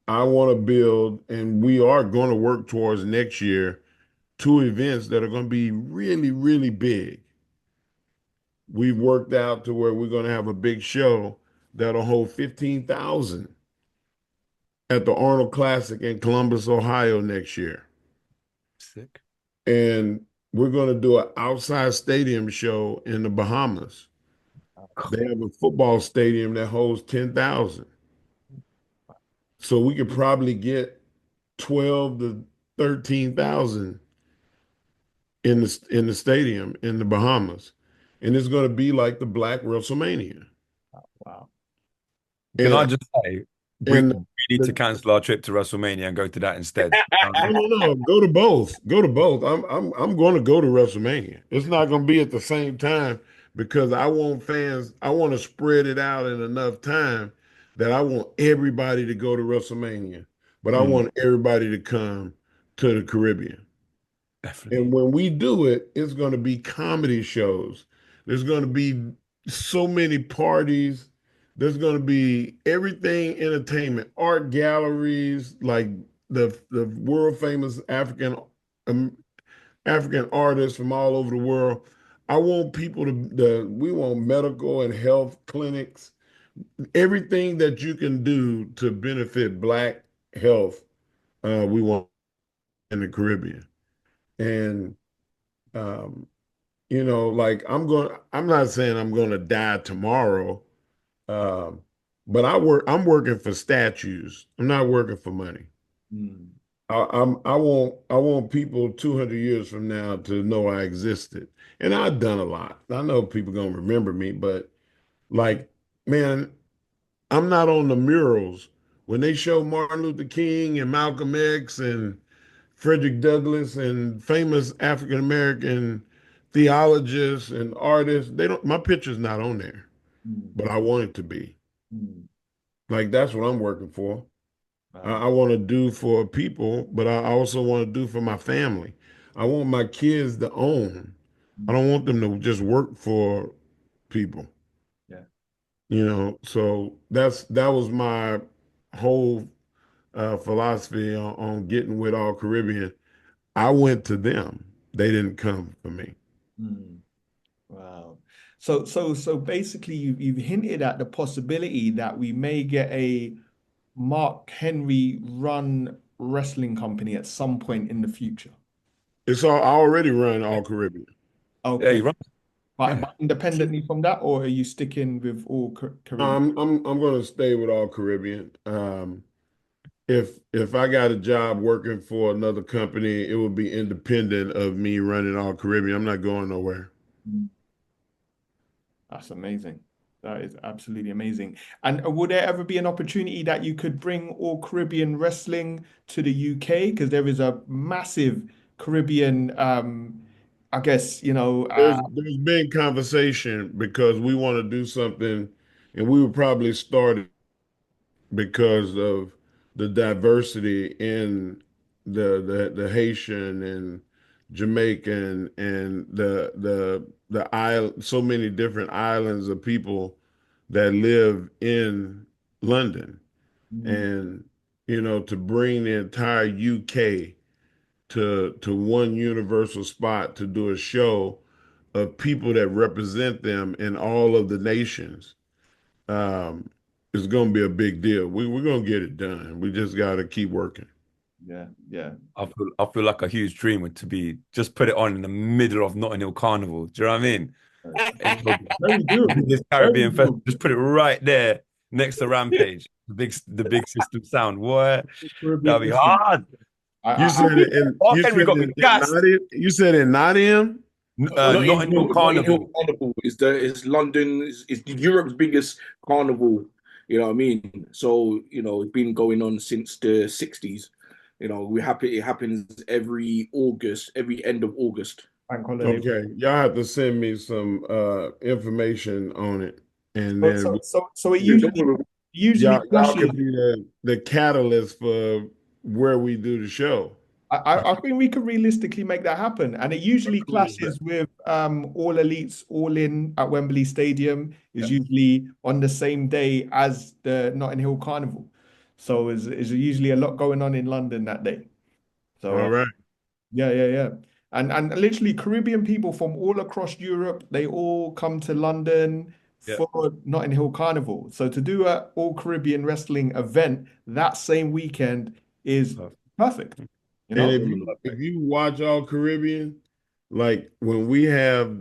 I want to build, and we are going to work towards next year, two events that are going to be really, really big. We've worked out to where we're going to have a big show that'll hold 15,000 at the Arnold Classic in Columbus, Ohio next year. Sick. And we're going to do an outside stadium show in the Bahamas. They have a football stadium that holds 10,000. So we could probably get 12 to 13,000 in the stadium in the Bahamas. And it's going to be like the Black WrestleMania. Wow. Can I And just say, and we need to cancel our trip to WrestleMania and go to that instead. no, go to both. Go to both. I'm going to go to WrestleMania. It's not going to be at the same time because I want fans. I want to spread it out in enough time that I want everybody to go to WrestleMania, but I want everybody to come to the Caribbean. Definitely. And when we do it, it's going to be comedy shows. There's going to be so many parties. There's going to be everything entertainment, art galleries, like the world famous um, African artists from all over the world. I want people we want medical and health clinics, everything that you can do to benefit Black health. We want in the Caribbean. And um, like I'm not saying I'm going to die tomorrow, um, but I'm working for statues. I'm not working for money. Mm. I want people 200 years from now to know I existed. And I've done a lot. I know people gonna remember me, but like, man, I'm not on the murals. When they show Martin Luther King and Malcolm X and Frederick Douglass and famous African American theologists and artists, my picture's not on there, Mm. but I want it to be. Mm. Like that's what I'm working for. I Wow. want to do for people, but I also want to do for my family. I want my kids to own. I Mm. don't want them to just work for people, Yeah. So that was my whole philosophy on getting with All Caribbean. I went to them. They didn't come for me. Mm. Wow. So basically you've hinted at the possibility that we may get a Mark Henry run wrestling company at some point in the future. I already run All Caribbean. Yeah, Okay. you're right. But, Yeah. but independently from that, or are you sticking with all Caribbean? I'm going to stay with All Caribbean. If I got a job working for another company, it would be independent of me running All Caribbean. I'm not going nowhere. Mm. That's amazing. That is absolutely amazing. And would there ever be an opportunity that you could bring all Caribbean wrestling to the UK? Because there is a massive Caribbean, I guess, There's been conversation because we want to do something, and we would probably start it because of the diversity in the Haitian and Jamaican and the island, so many different islands of people that live in London, Mm. and to bring the entire UK to one universal spot to do a show of people that represent them in all of the nations um, is going to be a big deal. We're going to get it done. We just got to keep working. Yeah. Yeah. I feel like a huge dream would to be just put it on in the middle of Notting Hill Carnival. Do you know what I mean? very doable. This Very Caribbean festival, doable. just put it right there next to Rampage. The big system sound. What? Caribbean That'd be wrestling. hard. Mark You Henry said got me in gassed. Nottingham. You said in Nottingham. Notting Hill Notting Hill Carnival. Carnival is London is Europe's biggest carnival. You know what I mean? So it's been going on since the 60s. We happy it happens every August, every end of August. Bank holiday. Okay, y'all have to send me some information on it, and So, then so, so, so it Yeah, don't usually worry. usually y'all clashes. could be the catalyst for where we do the show. I think we can realistically make that happen. And it How usually cool is that? clashes with All Elites All In at Wembley Stadium is Yeah. usually on the same day as the Notting Hill Carnival. So is usually a lot going on in London that day. So All right. yeah, yeah, yeah. And literally Caribbean people from all across Europe, they all come to London Yeah. for Notting Hill Carnival. So to do a all Caribbean wrestling event that same weekend is Perfect. perfect. You And know? if you watch all Caribbean, like when we have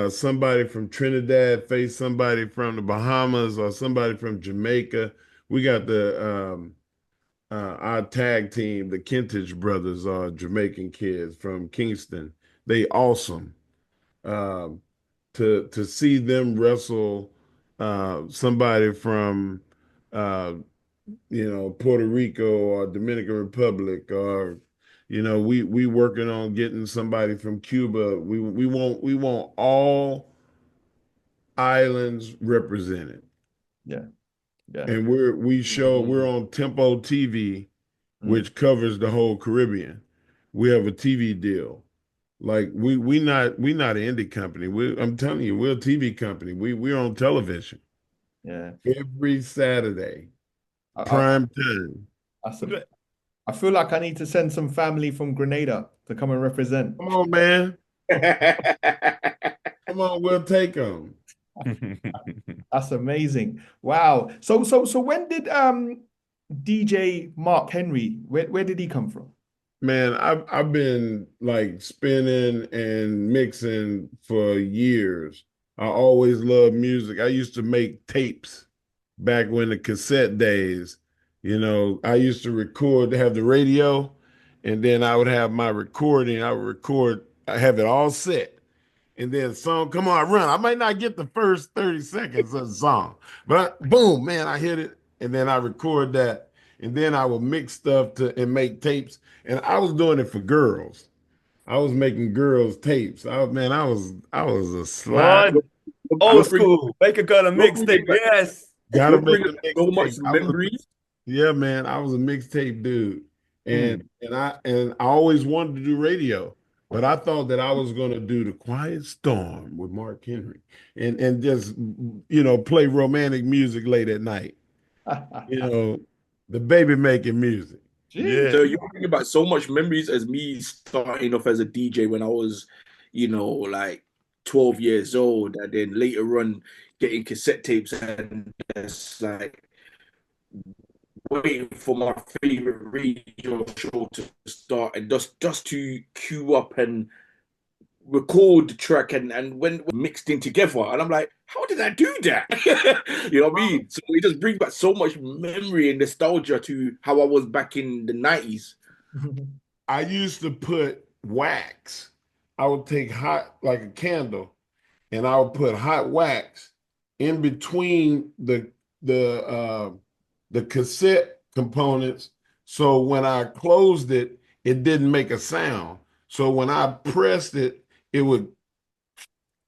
somebody from Trinidad face somebody from the Bahamas or somebody from Jamaica, we got our tag team, the Kentridge brothers, are Jamaican kids from Kingston. They awesome. Um, to see them wrestle somebody from uh, Puerto Rico or Dominican Republic, or we working on getting somebody from Cuba. We want all islands represented. Yeah, yeah. And we're on Tempo TV, Mm, which covers the whole Caribbean. We have a TV deal. Like we not an indie company. I'm telling you, we're a TV company. We're on television yeah. every Saturday, I, prime time. that's a, I feel like I need to send some family from Grenada to come and represent. Come on, man. Come on, we'll take them. That's amazing. Wow. So when did DJ Mark Henry, where did he come from? Man, I've been like spinning and mixing for years. I always loved music. I used to make tapes back when the cassette days. I used to record, have the radio, and then I would have my recording. I would record, I have it all set. And then song, come on, run. I might not get the first 30 seconds of the song, but boom, man, I hit it. And then I record that. And then I would mix stuff and make tapes. And I was doing it for girls. I was making girls tapes. I was a slide. What? You're Old bringing, school. Make a girl a you're bringing mixtape. back, Yes. Gotta you're make bringing a back so much mixtape. memories. Yeah, man, I was a mixtape dude. And Mm. I always wanted to do radio, but I thought that I was gonna do the Quiet Storm with Mark Henry and just play romantic music late at night. You know, the baby making music. Jeez. Yeah. So you're bringing back so much memories as me starting off as a DJ when I was, like 12 years old, and then later on getting cassette tapes and just like waiting for my favorite radio show to start and just to queue up and record the track and when mixed in together. And I'm like, how did I do that? You know what I mean? So it just brings back so much memory and nostalgia to how I was back in the 90s. I used to put wax. I would take hot like a candle, and I would put hot wax in between the cassette components. So when I closed it, it didn't make a sound. So when I pressed it, it would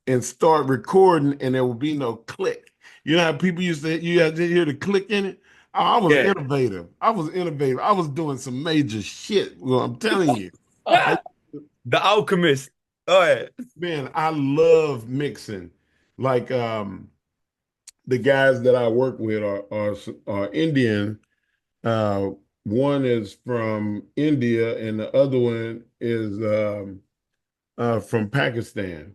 and start recording, and there would be no click. You know how people used to you had to hear the click in it? I was Yeah. innovative. I was innovative. I was doing some major shit. Well, I'm telling you. I, The Alchemist. Oh yeah. man, I love mixing. Like the guys that I work with are Indian. Uh, one is from India, and the other one is from Pakistan.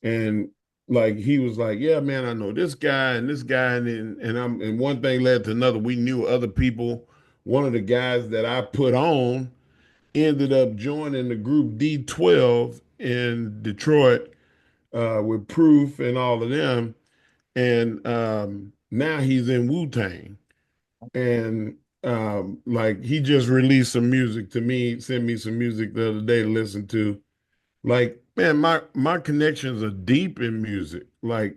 And like he was like, yeah, man, I know this guy and this guy, and one thing led to another. We knew other people. One of the guys that I put on ended up joining the group D12 in Detroit with Proof and all of them. And now he's in Wu Tang. And like he just released some music to me, sent me some music the other day to listen to. Like, man, my connections are deep in music. Like,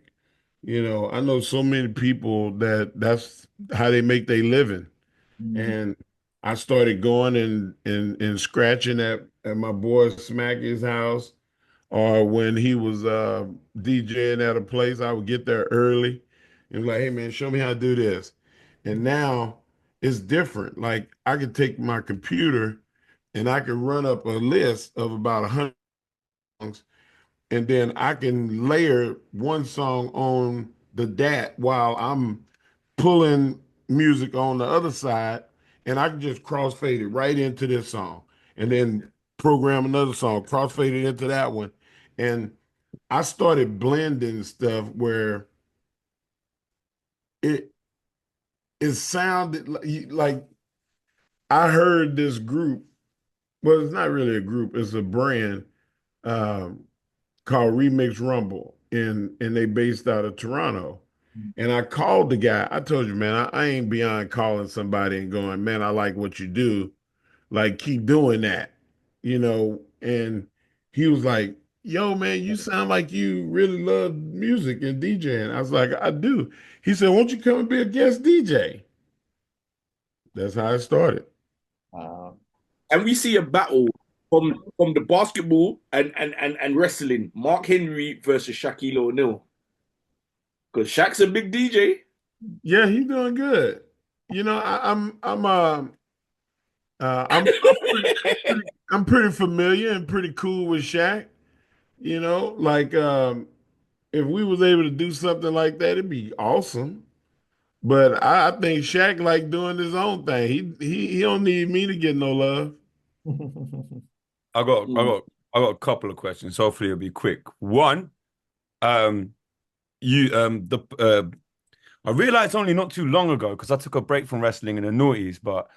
I know so many people that's how they make their living. Mm. And I started going and scratching at my boy Smacky's house, or when he was DJing at a place, I would get there early and be like, hey man, show me how to do this. And now it's different. Like I could take my computer and I can run up a list of about 100 songs, and then I can layer one song on the DAT while I'm pulling music on the other side, and I can just crossfade it right into this song, and then program another song, crossfade it into that one, and I started blending stuff where it it sounded like I heard this group. Well, it's not really a group; it's a brand um, called Remix Rumble, and they based out of Toronto. And I called the guy. I told you, man, I ain't beyond calling somebody and going, man, I like what you do. Like, keep doing that, And he was like, yo, man, you sound like you really love music and DJing. I was like, I do. He said, won't you come and be a guest DJ? That's how it started. Wow. And we see a battle from the basketball and wrestling. Mark Henry versus Shaquille O'Neal. Because Shaq's a big DJ. Yeah, he's doing good. I'm pretty familiar and pretty cool with Shaq. Like if we was able to do something like that, it'd be awesome. But I think Shaq like doing his own thing. He don't need me to get no love. I got I Mm. got I got a couple of questions. Hopefully it'll be quick. One, um, you the I realized only not too long ago because I took a break from wrestling in the noughties, but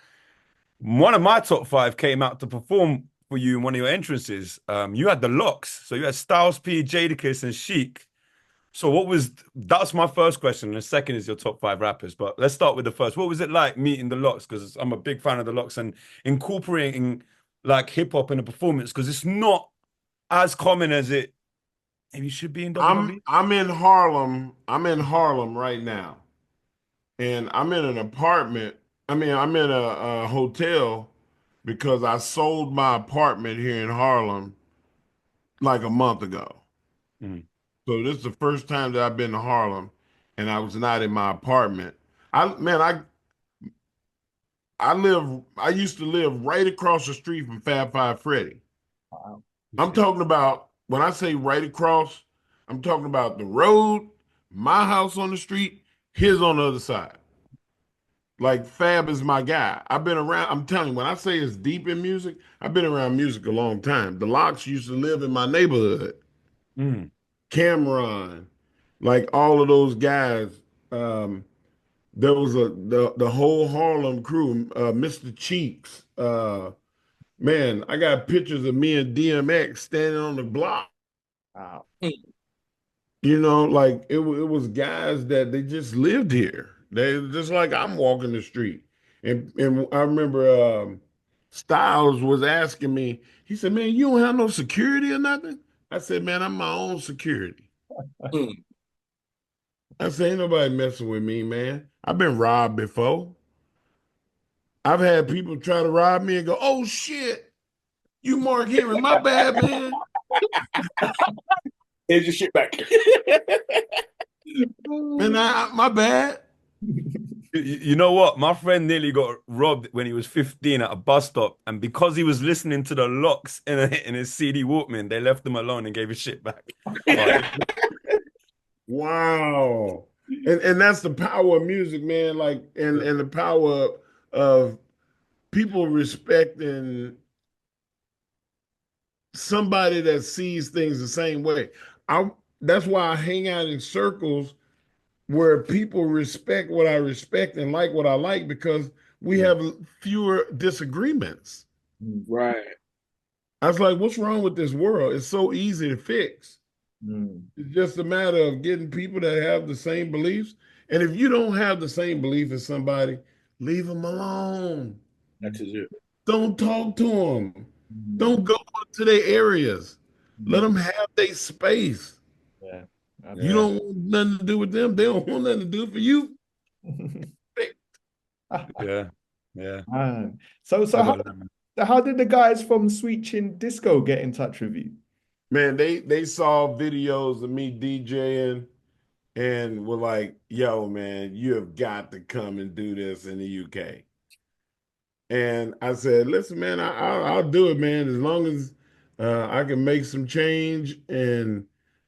one of my top five came out to perform for you in one of your entrances. You had the Locks, so you had Styles P, Jadakiss, and Chic. So that's my first question, and the second is your top five rappers. But let's start with the first. What was it like meeting the Locks? Because I'm a big fan of the Locks and incorporating like hip hop in a performance because it's not as common as it maybe should be in WWE. I'm in Harlem. I'm in Harlem right now, and I'm in an apartment. I mean, I'm in a hotel because I sold my apartment here in Harlem like a month ago. Mm. So this is the first time that I've been to Harlem, and I was not in my apartment. I used to live right across the street from Fab Five Freddy. Wow. I'm talking about when I say right across, I'm talking about the road, my house on the street, his on the other side. Like Fab is my guy. I've been around, I'm telling you, when I say it's deep in music, I've been around music a long time. The Locks used to live in my neighborhood. Mm. Cameron, like all of those guys. Um, there was the whole Harlem crew, Mr. Cheeks. Man, I got pictures of me and DMX standing on the block. Wow. Like it was guys that they just lived here. They just like I'm walking the street. And I remember Styles was asking me, he said, man, you don't have no security or nothing? I said, man, I'm my own security. Mm. I said, ain't nobody messing with me, man. I've been robbed before. I've had people try to rob me and go, oh shit, you Mark Henry, my bad, man. Here's your shit back. Man, my bad. You know what? My friend nearly got robbed when he was 15 at a bus stop, and because he was listening to the Locks in his CD Walkman, they left him alone and gave his shit back. But Wow. And that's the power of music, man. Like and the power of people respecting somebody that sees things the same way. I That's why I hang out in circles where people respect what I respect and like what I like because we have fewer disagreements. Right. I was like, what's wrong with this world? It's so easy to fix. Mm. It's just a matter of getting people that have the same beliefs. And if you don't have the same belief as somebody, leave them alone. That is it. Don't talk to them. Mm. Don't go to their areas. Let Mm. them have their space. Yeah. You yeah, don't want nothing to do with them. They don't want nothing to do for you. yeah, yeah. Man. So I so how got lemon. how did the guys from Sweet Chin Disco get in touch with you? Man, they saw videos of me DJing and were like, yo, man, you have got to come and do this in the UK. And I said, listen, man, I'll do it, man, as long as I can make some change and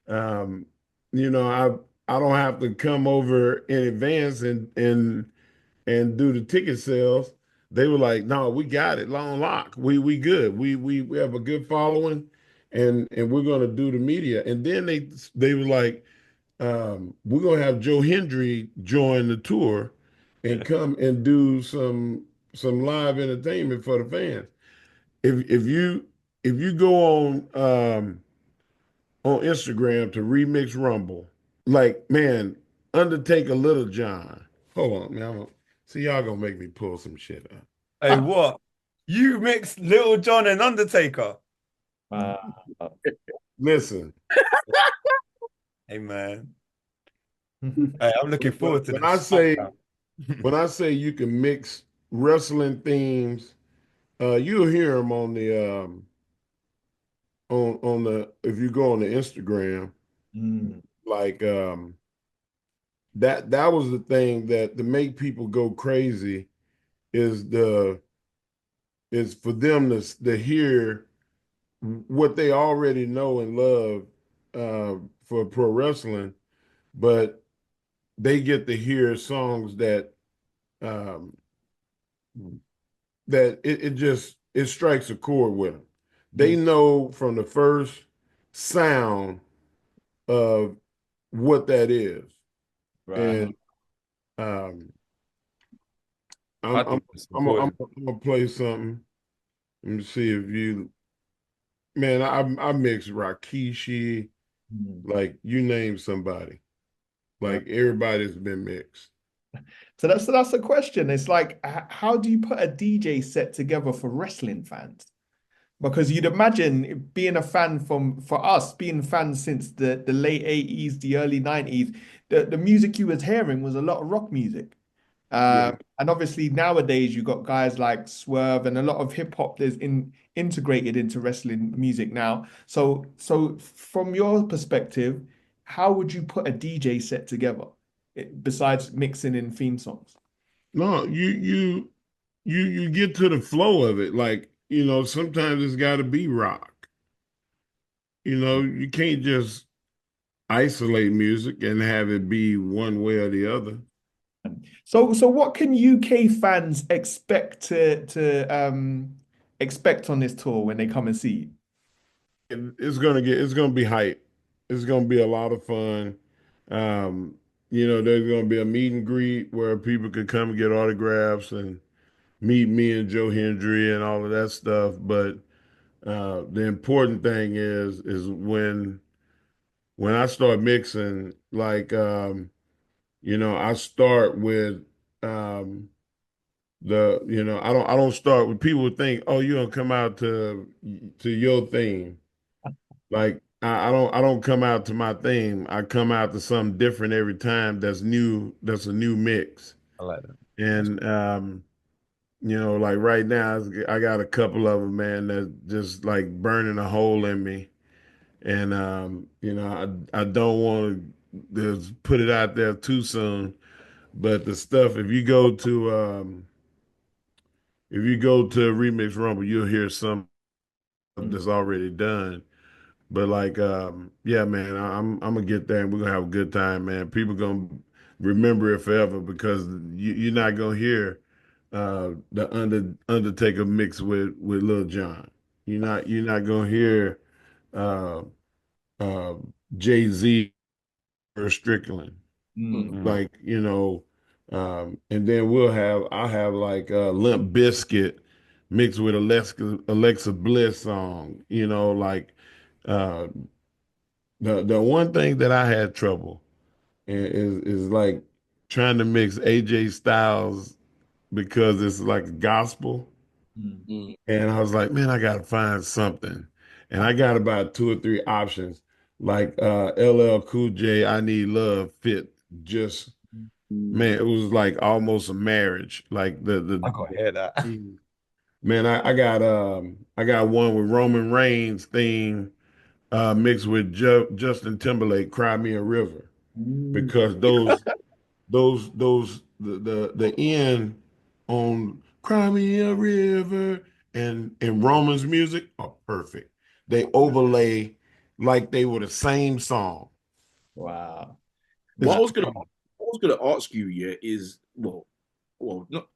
um, I don't have to come over in advance and do the ticket sales. They were like, no, we got it, long lock. We good. We have a good following and we're gonna do the media. And then they were like, we're gonna have Joe Hendry join the tour and come and do some live entertainment for the fans. If you go on Instagram to Remix Rumble, like man, Undertaker Little John. Hold on, man. See, y'all gonna make me pull some shit Hey, up. what? You mixed Little John and Undertaker. Wow. Listen, Hey, man. Hey, I'm looking when, forward to when this I say SmackDown. when I say you can mix wrestling themes, you'll hear them on the if you go on the Instagram, Mm, like that was the thing that to make people go crazy is the is for them to hear what they already know and love for pro wrestling, but they get to hear songs um, that it just it strikes a chord with them. They mm, know from the first sound of what that is, right. and um, I I'm I'm think it's I'm gonna- I'm important. I'm gonna play something. Let me see if you man. I mix Rakishi, Mm, like you name somebody. right. Like everybody's been mixed. So that's the question. It's like, how do you put a DJ set together for wrestling fans? Because you'd imagine being a fan for us, being fans since the late 80s, the early 90s, the music you was hearing was a lot of rock music. Yeah. And obviously nowadays you got guys like Swerve and a lot of hip hop that's integrated into wrestling music now. So from your perspective, how would you put a DJ set together besides mixing in theme songs? No, you get to the flow of it. Like, sometimes it's got to be rock. You can't just isolate music and have it be one way or the other. So what can UK fans expect on this tour when they come and see you? It's gonna be hype. It's gonna be a lot of fun. Um, there's gonna be a meet and greet where people can come and get autographs and meet me and Joe Hendry and all of that stuff. But the important thing is when I start mixing, like I start with um I don't start with people think, oh, you're gonna come out to your theme. Like I don't come out to my theme. I come out to something different every time that's new, that's a new mix. I like that. And like right now I got a couple of them, man, that just like burning a hole in me. And I don't want to just put it out there too soon. But the stuff, if you go to Remix Rumble, you'll hear some Mm, that's already done. But like, yeah, man, I'm gonna get there and we're gonna have a good time, man. People gonna remember it forever because you're not gonna hear the Undertaker mix with Lil Jon. You're not gonna hear uh, uh, Jay-Z or Strickland. mm, Mm. Like, and then I'll have like Limp Bizkit mixed with Alexa Bliss song, like uh the one thing that I had trouble is like trying to mix AJ Styles because it's like a gospel. mm. Mm. And I was like, man, I gotta find something. And I got about two or three options. Like LL Cool J, I Need Love fit just man, it was like almost a marriage. Like I gotta hear that. man, I got one with Roman Reigns theme mixed with Justin Timberlake, Cry Me a River. Ooh. Because those the end on Cry me a river, and Romans music are perfect. They overlay like they were the same song. Wow. What It's I was gonna ask you, yeah, is not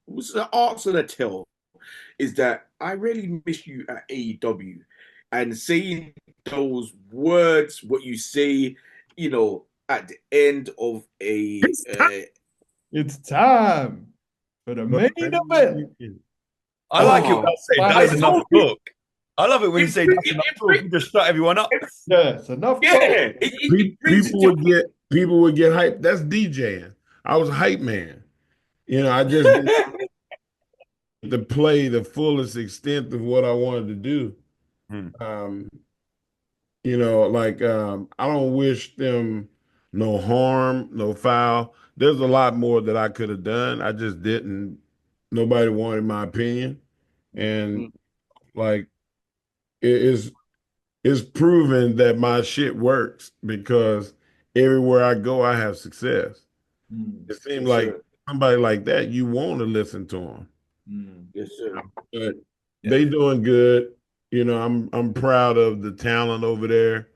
was the answer to tell is that I really miss you at AEW and saying those words, what you say, at the end of a it's time. It's time for the main event. I like it when oh, I say Fight. that's I enough told you talk. I love it when you say that's enough talk. You just shut everyone up. Yes, enough yeah, talk. it brings it People would get hyped. That's DJing. I was a hype man. I just didn't to get to play the fullest extent of what I wanted to do. Hmm. Um, I don't wish them no harm, no foul. There's a lot more that I could have done. I just didn't. Nobody wanted my opinion. And like it is it's proven that my shit works because everywhere I go, I have success. Mm, It seems Yes, like sir. somebody like that, you want to listen to them. mm, Yes, sir. But Yeah. they doing good. I'm proud of the talent over there.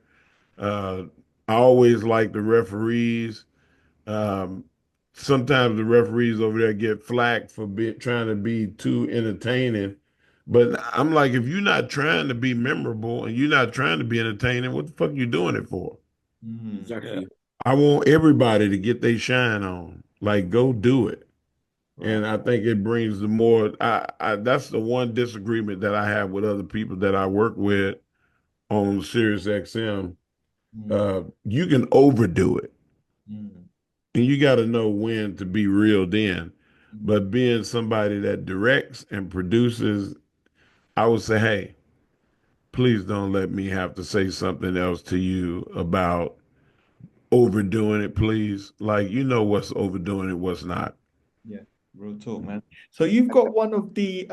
Uh, I always like the referees. Um, Sometimes the referees over there get flack for trying to be too entertaining. But I'm like, if you're not trying to be memorable and you're not trying to be entertaining, what the fuck you doing it for? mm. Yeah. Exactly. I want everybody to get their shine on. Like, go do it. Right. And I think it brings the more. That's the one disagreement that I have with other people that I work with on Sirius XM. Mm, You can overdo it. mm, And you got to know when to be reeled in. mm. But being somebody that directs and produces, I would say, hey, please don't let me have to say something else to you about overdoing it, please. Like, what's overdoing it, what's not. Yeah, real talk, man. So you've got one of the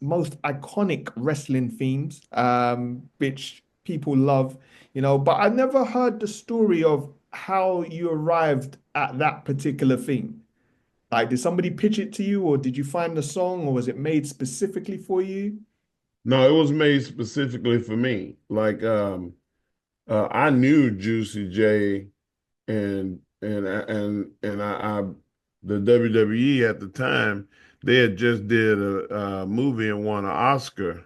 most iconic wrestling themes, which people love, but I never heard the story of how you arrived at that particular theme. Like, did somebody pitch it to you, or did you find the song, or was it made specifically for you? No, it was made specifically for me. Like, I knew Juicy J and the WWE at the time, they had just did a movie and won an Oscar.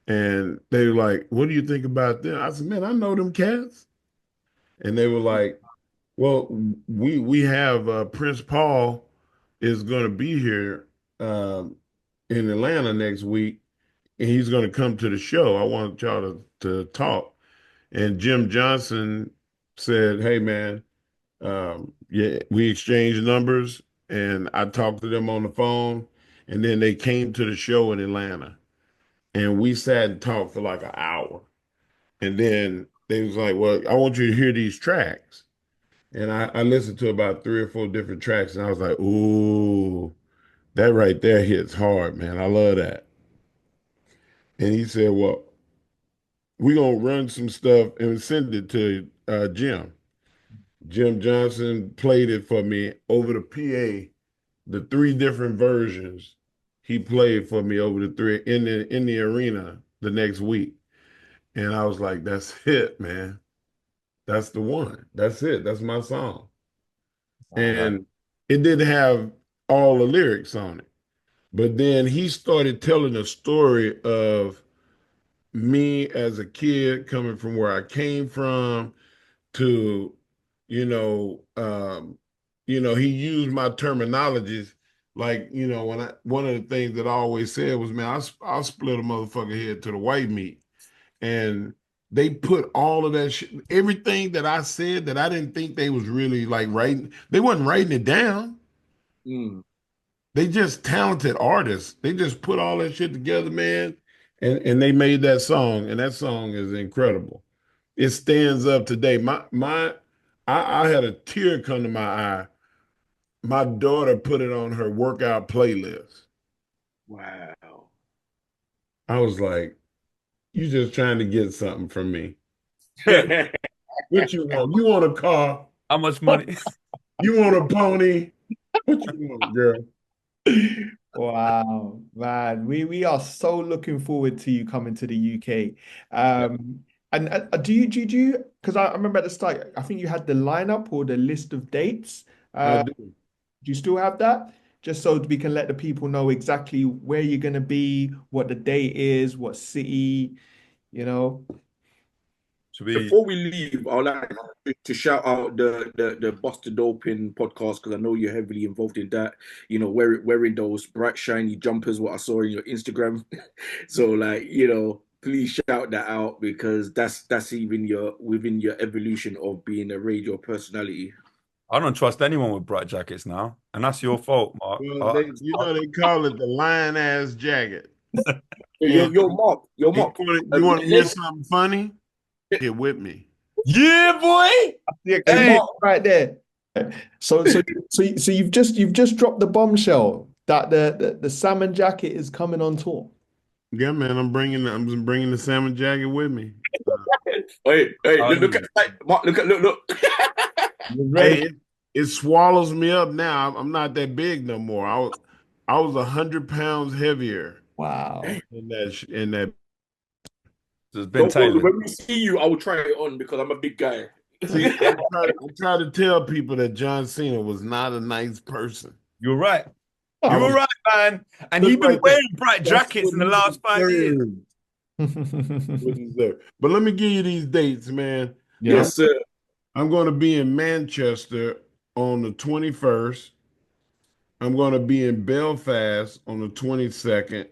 And they were like, "What do you think about them?" I said, "Man, I know them cats." And they were like, "Well, we have Prince Paul is going to be here in Atlanta next week, and he's going to come to the show. I want y'all to talk." And Jim Johnson said, "Hey, man, yeah, we exchanged numbers, and I talked to them on the phone, and then they came to the show in Atlanta, and we sat and talked for like an hour." And then they was like, "Well, I want you to hear these tracks." And I listened to about 3 or 4 different tracks, and I was like, "Ooh, that right there hits hard, man. I love that." And he said, "Well, we're gonna run some stuff and send it to Jim." Jim Johnson played it for me over the PA, the 3 different versions he played for me over the three in the arena the next week. And I was like, "That's it, man. That's the one. That's it. That's my song." Wow. And it didn't have all the lyrics on it. But then he started telling a story of me as a kid coming from where I came from to, you know, he used my terminologies. Like, when one of the things that I always said was, man, I'll split a motherfucker head to the white meat. And they put all of that shit, everything that I said that I didn't think they was really like writing, they wasn't writing it down. Mm. They just talented artists. They just put all that shit together, man, and they made that song, and that song is incredible. It stands up today. I had a tear come to my eye. My daughter put it on her workout playlist. Wow. I was like, "You just trying to get something from me? What you want? You want a car? How much money? You want a pony? What you want, girl?" Wow, man. We are so looking forward to you coming to the UK. Yeah, And do you because I remember at the start, I think you had the lineup or the list of dates. I Do do. you still have that? Just so we can let the people know exactly where you're gonna be, what the date is, what city, you know. Should we? before we leave, I'd like to shout out the Busted Open podcast because I know you're heavily involved in that. You know, wearing those bright shiny jumpers, what I saw in your Instagram. So like, please shout that out because that's even your within your evolution of being a radio personality. I don't trust anyone with bright jackets now, and that's your fault, Mark. Well, they call it the lion ass jacket. Yo, And yo, Mark. you want to hear something funny? Get with me. Yeah, boy. Yeah, hey, Hey, Mark, right there. So you've just dropped the bombshell that the salmon jacket is coming on tour. Yeah, man, I'm bringing the salmon jacket with me. Hey, oh, look at Mark, look. You ready? Hey, it swallows me up now. I'm not that big no more. I was 100 pounds heavier Wow. in that. it's been Don't worry, tailored. when we see you, I will try it on because I'm a big guy. See, I'm trying to tell people that John Cena was not a nice person. You're right. I You're was right, man. And he's just been like that. wearing bright That's jackets what in the he last 5 years. deserved. What he deserved. But let me give you these dates, man. Yeah. I'm Yes, sir. I'm going to be in Manchester on the 21st. I'm going to be in Belfast on the 22nd.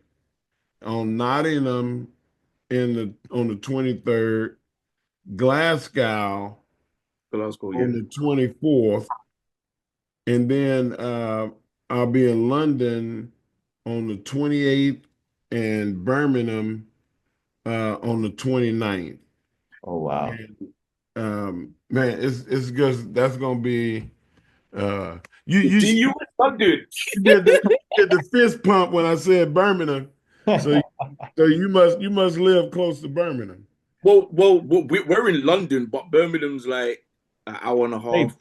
On Nottingham on the 23rd. Glasgow Glasgow, on yeah. the 24th. And then I'll be in London on the 28th and Birmingham on the 29th. Oh wow. And man, it's just that's gonna be you you You dude. did the fist pump when I said Birmingham. So you must live close to Birmingham. We're in London, but Birmingham's like an hour and a Hey, half,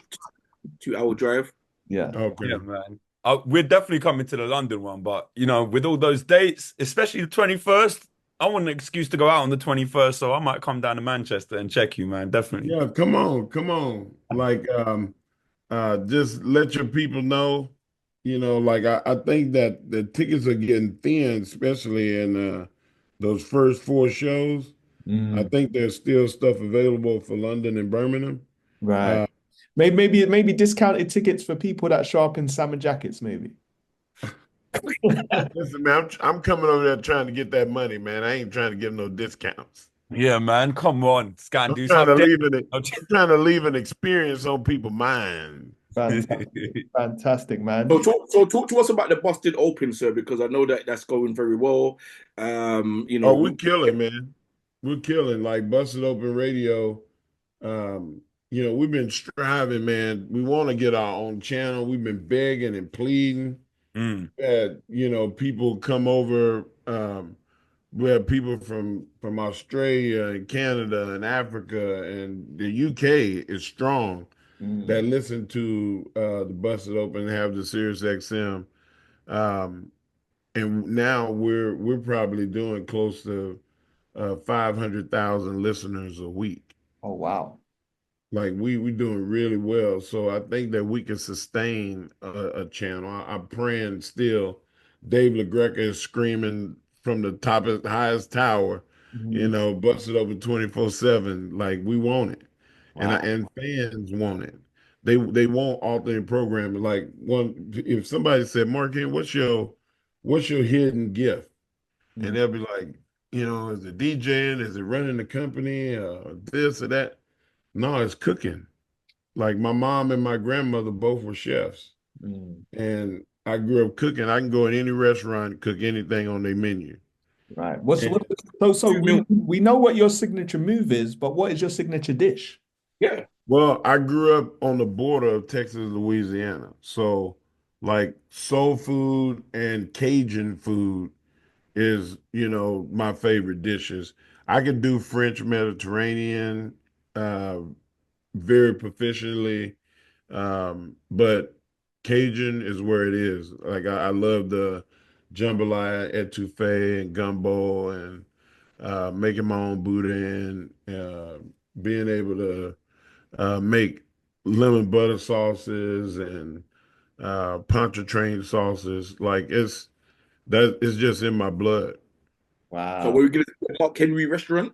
2 hour drive. yeah. Yeah, Okay. man. We're definitely coming to the London one, but with all those dates, especially the 21st, I want an excuse to go out on the 21st, so I might come down to Manchester and check you, man. Definitely. Yeah, come on, come on. Like just let your people know, like I think that the tickets are getting thin, especially in those first four shows. I Mm, think there's still stuff available for London and Birmingham. right. Uh, Maybe discounted tickets for people that show up in salmon jackets, maybe. listen, man, I'm coming over there trying to get that money, man. I ain't trying to give no discounts. Yeah, man. Come on. Scan I'm do trying to something. leave it. I'm trying to leave an experience on people's mind. Fantastic. Fantastic, So man. talk to us about the Busted Open, sir, because I know that that's going very well. Oh, we're killing, man. We're killing. Like Busted Open Radio. We've been striving, man. We want to get our own channel. We've been begging and pleading. Mm. People come over. We have people from Australia and Canada and Africa and the UK is strong that Mm. listen to the Busted Open and have the Sirius XM. And now we're probably doing close to 500,000 listeners a week. Oh, wow. Like we doing really well. So I think that we can sustain a channel. I'm praying still. Dave LaGreca is screaming from the top of the highest tower, Mhm. busted over 24/7. Like we want it. And Wow. and fans want it. They want alternate programming. Like if somebody said, Markin, what's your hidden gift? And Mm. they'll be like, is it DJing? Is it running the company? This or that? No, it's cooking. Like my mom and my grandmother both were chefs, Mm. and I grew up cooking. I can go in any restaurant, cook anything on their menu. Right. What's And what? So Excuse me. we know what your signature move is, but what is your signature dish? Yeah. well, I grew up on the border of Texas and Louisiana, so like soul food and Cajun food is, my favorite dishes. I can do French Mediterranean uh, very proficiently. But Cajun is where it is. Like I love jambalaya, etouffee, and gumbo, and making my own boudin, being able to make lemon butter sauces and pontchartrain sauces. Like it's just in my blood. So Wow. we're gonna do a Mark Henry restaurant.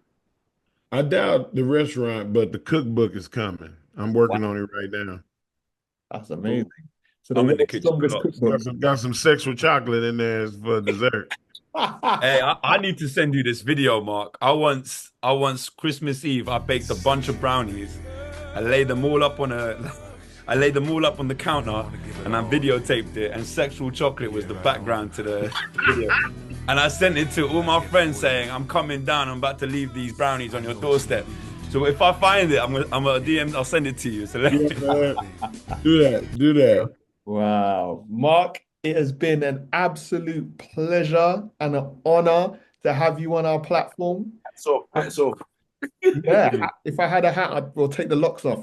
I doubt the restaurant, but the cookbook is coming. I'm working on it right now. That's amazing. So the I'm in the world's kitchen a longest lot. cookbook. Got some sexual chocolate in there for dessert. Hey, I need to send you this video, Mark. I once Christmas Eve, I baked a bunch of brownies. I laid them all up on I laid them all up on the counter, and I videotaped it. And sexual chocolate was the background to the video. And I sent it to all my friends saying, "I'm coming down. I'm about to leave these brownies on your doorstep." So if I find it, I'm gonna DM. I'll send it to you. So Yeah, man. Do that. Do that. Wow. Mark, it has been an absolute pleasure and an honor to have you on our platform. So, so Yeah, if I had a hat, we'll take the locks off.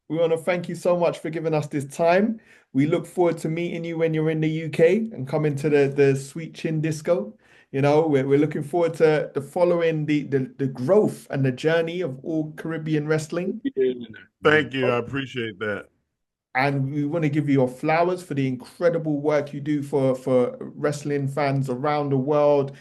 We want to thank you so much for giving us this time. We look forward to meeting you when you're in the UK and coming to the Sweet Chin Disco. We're looking forward to following the growth and the journey of all Caribbean wrestling. Thank you. I appreciate that. And we want to give you your flowers for the incredible work you do for wrestling fans around the world,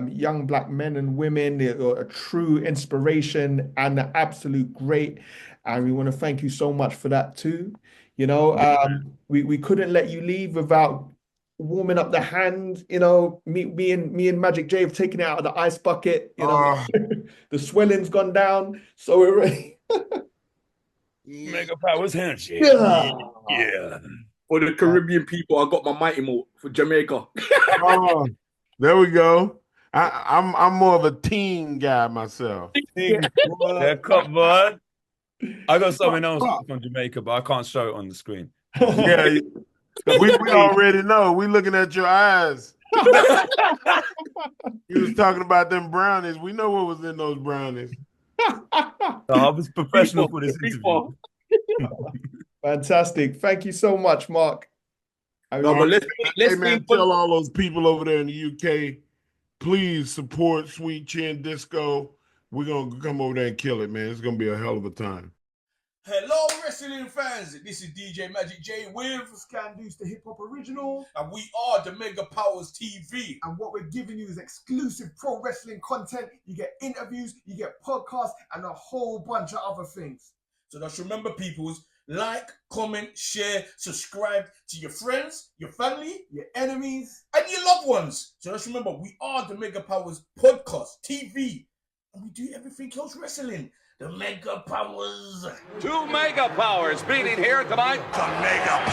young Black men and women. You're a true inspiration and an absolute great. And we want to thank you so much for that too. We couldn't let you leave without warming up the hand. Me and Magic J have taken it out of the ice bucket. The swelling's gone down, so we're ready. Mega Powers handshake. Yeah. for the Caribbean people, I got my mighty mo for Jamaica. Oh, there we go. I'm more of a team guy myself. That cup, bud. I got something else from Jamaica, but I can't show it on the screen. Yeah, we already know. We looking at your eyes. You was talking about them brownies. We know what was in those brownies. I was professional for this interview. Fantastic. Thank you so much, Mark. No, but let's Hey man, tell all those people over there in the UK, please support Sweet Chin Disco. We're gonna come over there and kill it, man. It's gonna be a hell of a time. Hello, wrestling fans. This is DJ Magic J with Scanduce, the hip hop original. and we are the Mega Powers TV. And what we're giving you is exclusive pro wrestling content. You get interviews, you get podcasts, and a whole bunch of other things. So just remember, peoples, like, comment, share, subscribe to your friends, your family, Your enemies. and your loved ones. So just remember, we are the Mega Powers podcast TV, and we do everything else wrestling. The Mega Powers. Two Mega Powers meeting here tonight. The Mega